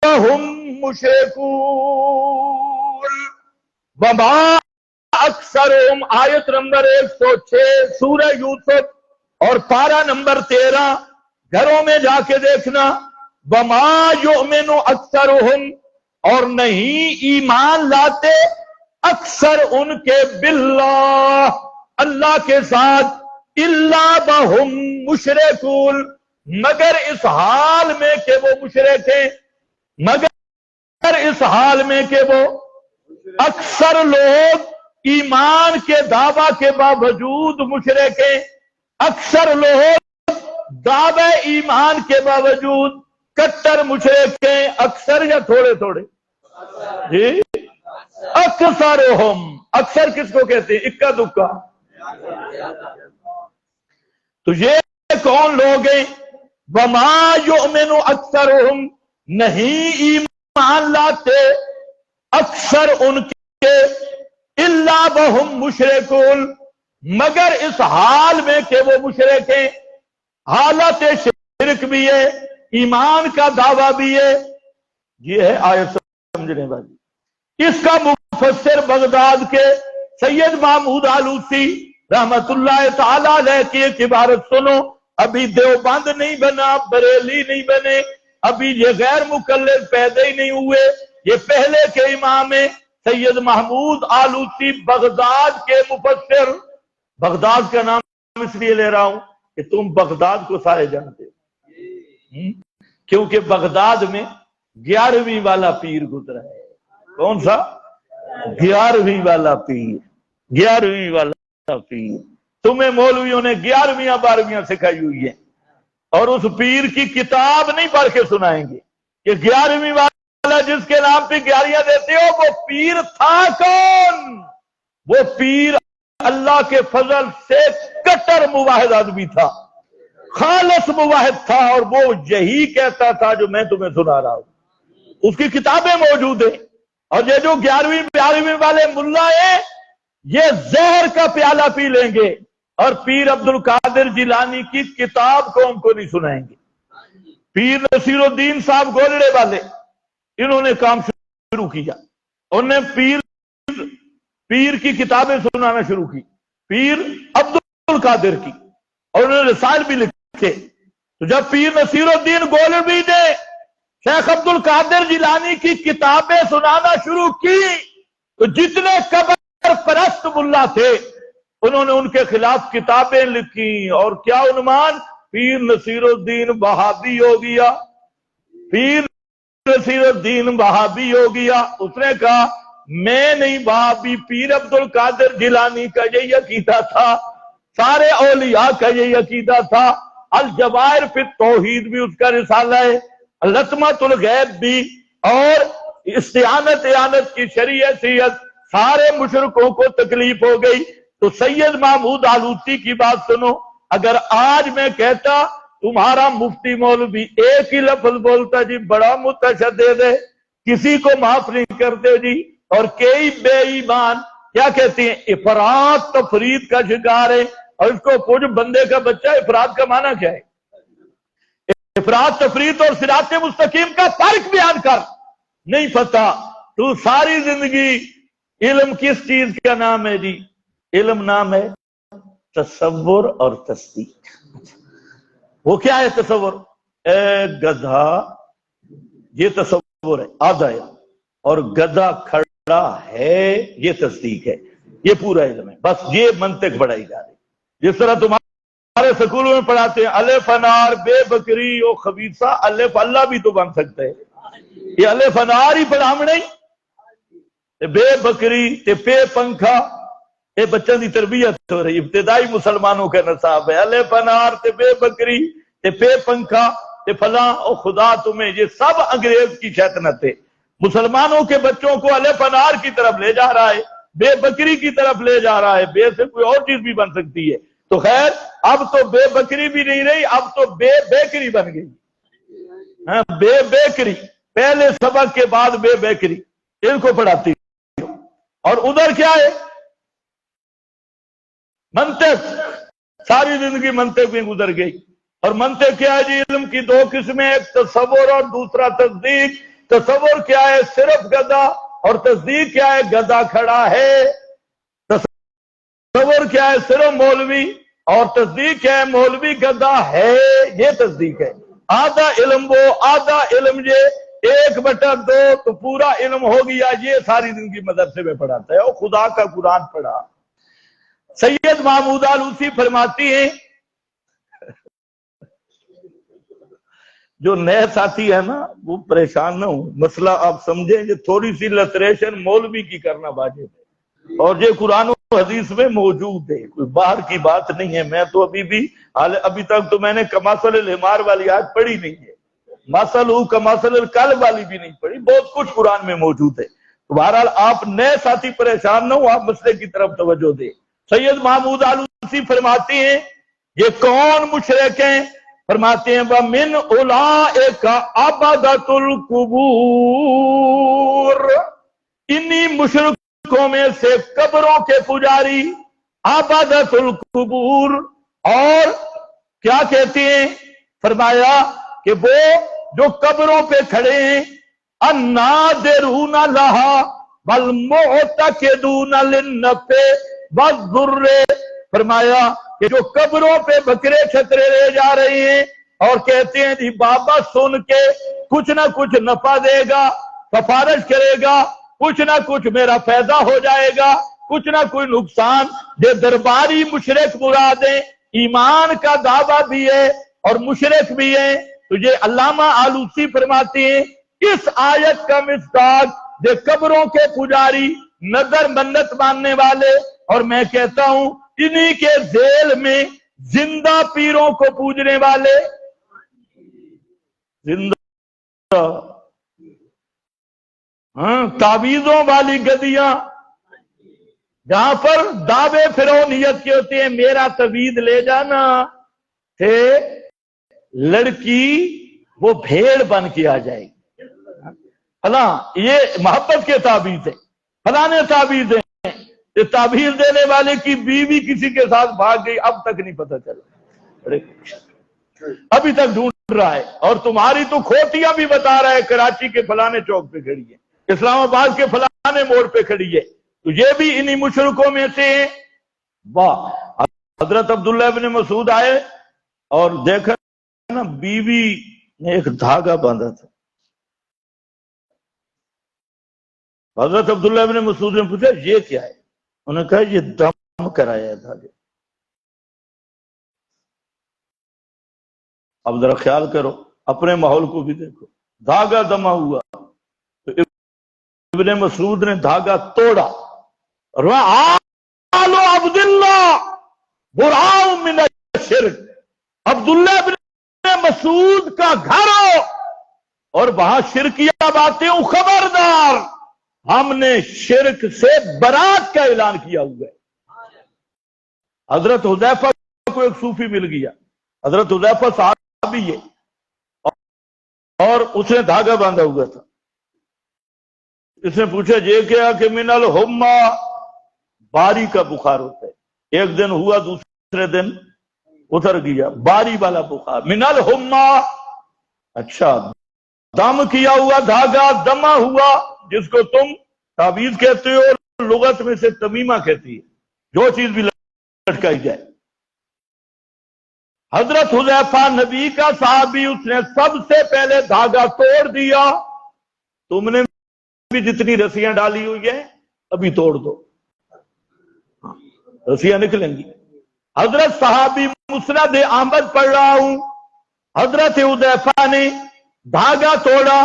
وَهُمْ مُشْرِكُونَ۔ وَمَا اکثرہم، آیت نمبر 106 سورہ یوسف اور پارہ نمبر 13، گھروں میں جا کے دیکھنا، وَمَا يُؤْمِنُ أَكْثَرُهُمْ، اور نہیں ایمان لاتے اکثر ان کے باللہ، اللہ کے ساتھ، الا وہم مشرکون، مگر اس حال میں کہ وہ مشرک ہیں، مگر اس حال میں کہ وہ، اکثر لوگ ایمان کے دعویٰ کے باوجود مشرک ہیں، اکثر لوگ دعوی ایمان کے باوجود کٹر مشرک ہیں۔ اکثر یا تھوڑے تھوڑے؟ جی اکثرہم، اکثر کس کو کہتے ہیں؟ اکا دکا۔ تو یہ کون لوگ ہیں؟ وما یؤمن اکثرہم، نہیں ایمان لاتے اکثر ان کے، الا وہم مشرکون، مگر اس حال میں کہ وہ مشرک ہیں، حالت شرک بھی ہے، ایمان کا دعویٰ بھی ہے۔ یہ ہے آیت سمجھنے والی۔ اس کا مفسر بغداد کے سید محمود آلوسی رحمت اللہ تعالی علیہ کی ایک عبارت سنو، ابھی دیوبند نہیں بنا، بریلی نہیں بنے، ابھی یہ غیر مقلد پیدا ہی نہیں ہوئے، یہ پہلے کے امام ہیں، سید محمود آلوسی بغداد کے مفسر۔ بغداد کا نام اس لیے لے رہا ہوں کہ تم بغداد کو سارے جانتے ہو، کیونکہ بغداد میں 11ویں والا پیر گزرا ہے۔ کون سا؟ 11ویں والا پیر، 11ویں والا پیر۔ تمہیں مولویوں نے 11ویں 12ویں سکھائی ہوئی ہے، اور اس پیر کی کتاب نہیں پڑھ کے سنائیں گے کہ 11ویں والا جس کے نام پہ 11 دیتے ہو وہ پیر تھا کون؟ وہ پیر اللہ کے فضل سے کٹر موحد آدمی تھا، خالص موحد تھا، اور وہ یہی کہتا تھا جو میں تمہیں سنا رہا ہوں۔ اس کی کتابیں موجود ہیں۔ اور یہ جو 11ویں 12ویں والے ملا ہیں، یہ زہر کا پیالہ پی لیں گے اور پیر عبد القادر جیلانی کی کتاب قوم کو نہیں سنائیں گے۔ پیر نصیر الدین صاحب گولڑے والے، انہوں نے کام شروع کیا، انہوں نے پیر کی کتابیں سنانا شروع کی، پیر عبد القادر کی، اور انہوں نے رسائل بھی لکھے۔ تو جب پیر نصیر الدین گولڑوی نے شیخ عبد القادر جیلانی کی کتابیں سنانا شروع کی، تو جتنے قبر پرست ملا تھے انہوں نے ان کے خلاف کتابیں لکھی، اور کیا عنوان؟ پیر نصیر الدین وہابی ہو گیا، پیر نصیر الدین وہابی ہو گیا۔ اس نے کہا میں نہیں وہابی، پیر عبد القادر جیلانی کا یہی عقیدہ تھا، سارے اولیاء کا یہی عقیدہ تھا۔ الجواہر فی التوحید بھی اس کا رسالہ ہے، لطمۃ الغیب بھی، اور استعانت اعانت کی شرعی حیثیت۔ سارے مشرکوں کو تکلیف ہو گئی۔ تو سید محمود آلوسی کی بات سنو، اگر آج میں کہتا تمہارا مفتی مولوی ایک ہی لفظ بولتا جی بڑا متشدد ہے، کسی کو معاف نہیں کرتے جی، اور کئی بے ایمان کیا کہتے ہیں افراط تفرید کا شکار ہے، اور اس کو کچھ بندے کا بچہ افراط کا معنی کیا ہے؟ افراط تفرید اور صراط مستقیم کا فرق بیان کر، نہیں پتا۔ تو ساری زندگی علم کس چیز کا نام ہے جی؟ علم نام ہے تصور اور تصدیق۔ وہ کیا ہے تصور؟ اے گدھا، یہ تصور ہے آدھا علم، اور گدھا کھڑا ہے یہ تصدیق ہے، یہ پورا علم ہے۔ بس یہ منطق پڑھائی جا رہی، جس طرح تمہارے سکولوں میں پڑھاتے ہیں الف انار بے بکری او خبیثہ، الف اللہ بھی تو بن سکتے ہیں، یہ الف انار ہی پڑھام نہیں، بے بکری تے پے پنکھا، اے بچوں دی تربیت ہو رہی، ابتدائی مسلمانوں کا نصاب ہے، الف انار تے بے بکری تے پے پنکھا تے فلاں، او خدا تمہیں، یہ سب انگریز کی شیطنت ہے۔ مسلمانوں کے بچوں کو الف انار کی طرف لے جا رہا ہے، بے بکری کی طرف لے جا رہا ہے، بے سے کوئی اور چیز بھی بن سکتی ہے۔ تو خیر اب تو بے بکری بھی نہیں رہی، اب تو بے بیکری بن گئی، ہاں بے بیکری، پہلے سبق کے بعد بے بیکری، ان کو پڑھاتی۔ اور ادھر کیا ہے؟ منطق، ساری زندگی منطق میں گزر گئی۔ اور منطق کیا ہے جی؟ علم کی دو قسمیں، ایک تصور اور دوسرا تصدیق۔ تصور کیا ہے؟ صرف گدھا، اور تصدیق کیا ہے؟ گدھا کھڑا ہے۔ تصور کیا ہے؟ صرف مولوی، اور تصدیق کیا ہے؟ مولوی گدھا ہے، یہ تصدیق ہے۔ آدھا علم وہ، آدھا علم یہ، 1/2 تو پورا علم ہو گیا۔ یہ ساری زندگی مدرسے میں پڑھاتا ہے، اور خدا کا قرآن پڑھا۔ سید محمود آلوسی فرماتی ہیں، جو نئے ساتھی ہے نا وہ پریشان نہ ہو، مسئلہ آپ سمجھیں، یہ تھوڑی سی لتریشن مولوی کی کرنا واجب ہے، اور یہ قرآن و حدیث میں موجود ہے، کوئی باہر کی بات نہیں ہے۔ میں تو ابھی تک تو میں نے کماسل الحمار والی آیت پڑھی نہیں ہے، مثل کمثل الکلب والی بھی نہیں پڑھی، بہت کچھ قرآن میں موجود ہے۔ تو بہرحال آپ نئے ساتھی پریشان نہ ہو، آپ مسئلے کی طرف توجہ دیں۔ سید محمود آلوسی فرماتے ہیں یہ کون مشرک ہیں؟ فرماتے ہیں وَمِنْ أُولَئِكَ عَبَدَةُ الْقُبُورِ، انہی مشرکوں میں سے قبروں کے پجاری، عبادت القبور۔ اور کیا کہتے ہیں؟ فرمایا کہ وہ جو قبروں پہ کھڑے ہیں، الناظرون لها والمعتقدون للنفع والضر، فرمایا کہ جو قبروں پہ بکرے چھترے لے جا رہے ہیں اور کہتے ہیں جی بابا سن کے کچھ نہ کچھ نفع دے گا، سفارش کرے گا، کچھ نہ کچھ میرا فائدہ ہو جائے گا، کچھ نہ کوئی نقصان، یہ درباری مشرک مرادیں، ایمان کا دعویٰ بھی ہے اور مشرک بھی ہے۔ تو یہ علامہ آلوسی فرماتے ہیں اس آیت کا مصداق یہ قبروں کے پجاری، نظر منت ماننے والے، اور میں کہتا ہوں انہی کے ذیل میں زندہ پیروں کو پوجنے والے، زندہ تعویذوں والی گدیاں، جہاں پر دعوے فرعونیت کے ہوتے ہیں، میرا تعویذ لے جانا کہ لڑکی وہ بھیڑ بن کے آ جائے گی، فلاں یہ محبت کے تعویذ ہے، فلاں تعویذ ہے۔ یہ تعویذ دینے والے کی بیوی کسی کے ساتھ بھاگ گئی، اب تک نہیں پتہ چلا، ابھی تک ڈھونڈ رہا ہے۔ اور تمہاری تو کھوتیاں بھی بتا رہا ہے کراچی کے فلانے چوک پہ کھڑی ہے، اسلام آباد کے فلانے موڑ پہ کھڑی ہے، تو یہ بھی انہی مشرکوں میں سے ہیں۔ واہ، حضرت عبداللہ ابن مسعود آئے اور دیکھا نا بیوی نے ایک دھاگا باندھا تھا۔ حضرت عبداللہ ابن مسعود نے پوچھا یہ کیا ہے؟ انہوں نے کہا یہ دم کرایا ہے دھاگے. اب ذرا خیال کرو، اپنے ماحول کو بھی دیکھو. دھاگا دما ہوا تو ابن مسعود نے دھاگا توڑا. آل عبداللہ براء من الشرک، عبداللہ ابن مسعود کا گھر ہو اور وہاں شرکیہ باتیں ہوں، خبردار، ہم نے شرک سے برات کا اعلان کیا ہوا ہے. حضرت حذیفہ کو ایک صوفی مل گیا. حضرت حذیفہ صحابی ہے اور اس نے دھاگا باندھا ہوا تھا. اس نے پوچھا یہ کیا کہ من الحمہ، باری کا بخار ہوتا ہے. ایک دن ہوا، دوسرے دن اتر گیا، باری والا بخار. من الحمہ، اچھا. دم کیا ہوا دھاگا، دما ہوا، جس کو تم تعویذ کہتے ہو، لغت میں سے تمیمہ کہتی ہے، جو چیز بھی لٹکائی جائے. حضرت حذیفہ نبی کا صحابی، اس نے سب سے پہلے دھاگا توڑ دیا. تم نے بھی جتنی رسیاں ڈالی ہوئی ہیں ابھی توڑ دو، رسیاں نکلیں گی. حضرت صحابی مسند احمد پڑھ رہا ہوں، حضرت حذیفہ نے دھاگا توڑا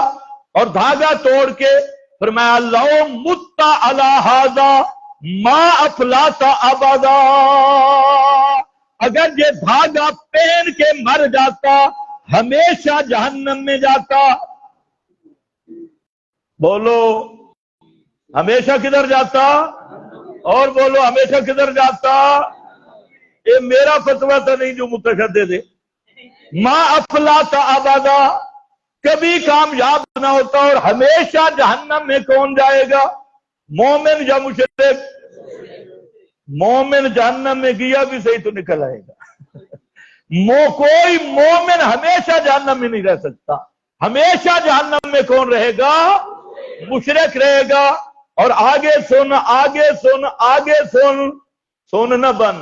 اور دھاگا توڑ کے فرمایا لو مت علی ھذا ما افلات ابدا، اگر یہ دھاگا پہن کے مر جاتا ہمیشہ جہنم میں جاتا. بولو ہمیشہ کدھر جاتا؟ اور بولو ہمیشہ کدھر جاتا؟ یہ میرا فتویٰ تو نہیں جو متشدد ہے. ما افلات ابدا، کبھی کامیاب نہ ہوتا. اور ہمیشہ جہنم میں کون جائے گا؟ مومن یا مشرک؟ مومن جہنم میں گیا بھی صحیح تو نکل آئے گا. کوئی مومن ہمیشہ جہنم میں نہیں رہ سکتا. ہمیشہ جہنم میں کون رہے گا؟ مشرک رہے گا. اور آگے سن، آگے سن، آگے سن، سن نہ بن،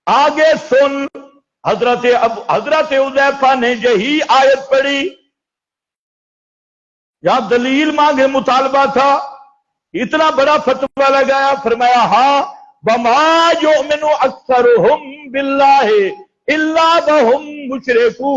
آگے سن. حضرت حذیفہ نے یہی آیت پڑھی، یا دلیل مانگے، مطالبہ تھا، اتنا بڑا فتویٰ لگایا. فرمایا ہاں وما یؤمن اکثرہم باللہ الا وہم مشرکون.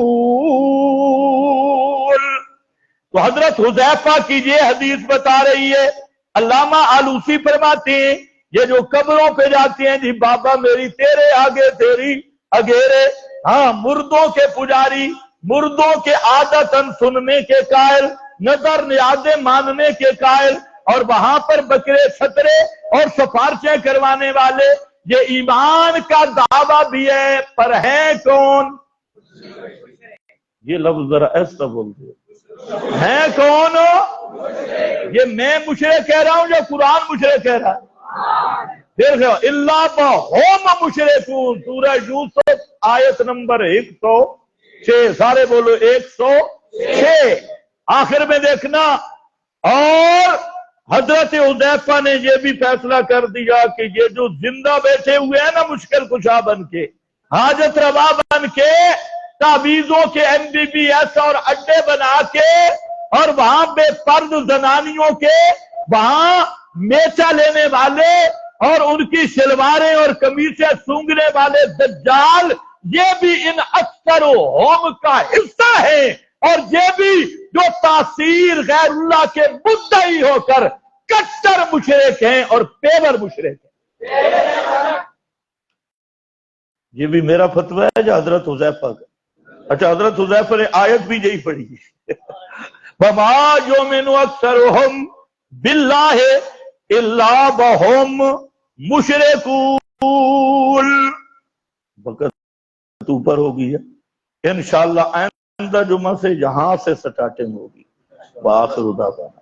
تو حضرت حذیفہ کی یہ حدیث بتا رہی ہے. علامہ آلوسی فرماتے ہیں یہ جو قبروں پہ جاتے ہیں، جی بابا میری تیرے آگے تیری اگیرے، ہاں مردوں کے پجاری، مردوں کے عادتاً سننے کے قائل، نظر نیازیں ماننے کے قائل، اور وہاں پر بکرے چھترے اور سفارشیں کروانے والے، یہ ایمان کا دعویٰ بھی ہے، پر ہیں کون؟ یہ لفظ ذرا ایسا بولتے ہیں کون؟ یہ میں مشرک کہہ رہا ہوں یا قرآن مشرک کہہ رہا ہے؟ دیکھو اللہ بہم مشرکون، سورہ یوسف آیت نمبر 106. سارے بولو 106. آخر میں دیکھنا. اور حضرت حذیفہ نے یہ بھی فیصلہ کر دیا کہ یہ جو زندہ بیٹھے ہوئے ہیں نا مشکل کشا بن کے، حاجت روا بن کے، تعویذوں کے MBBS اور اڈے بنا کے، اور وہاں بے پرد زنانیوں کے وہاں میچا لینے والے اور ان کی شلواریں اور قمیصیں سونگنے والے دجال، یہ بھی ان اکثرہم کا حصہ ہے. اور یہ بھی جو تاثیر غیر اللہ کے مدعی ہو کر کٹر مشرک ہیں اور پیور مشرک ہیں. یہ بھی میرا فتویٰ ہے جو حضرت حذیفہ کا. اچھا حضرت حذیفہ نے آیت بھی یہی پڑھی وَمَا يُؤْمِنُ أَكْثَرُهُمْ بِاللَّهِ إِلَّا وَهُمْ مُشْرِكُونَ. وقت اوپر ہو گئی ہے، انشاءاللہ آئندہ جمعہ سے یہاں سے سٹارٹنگ ہوگی. وآخر دعوانا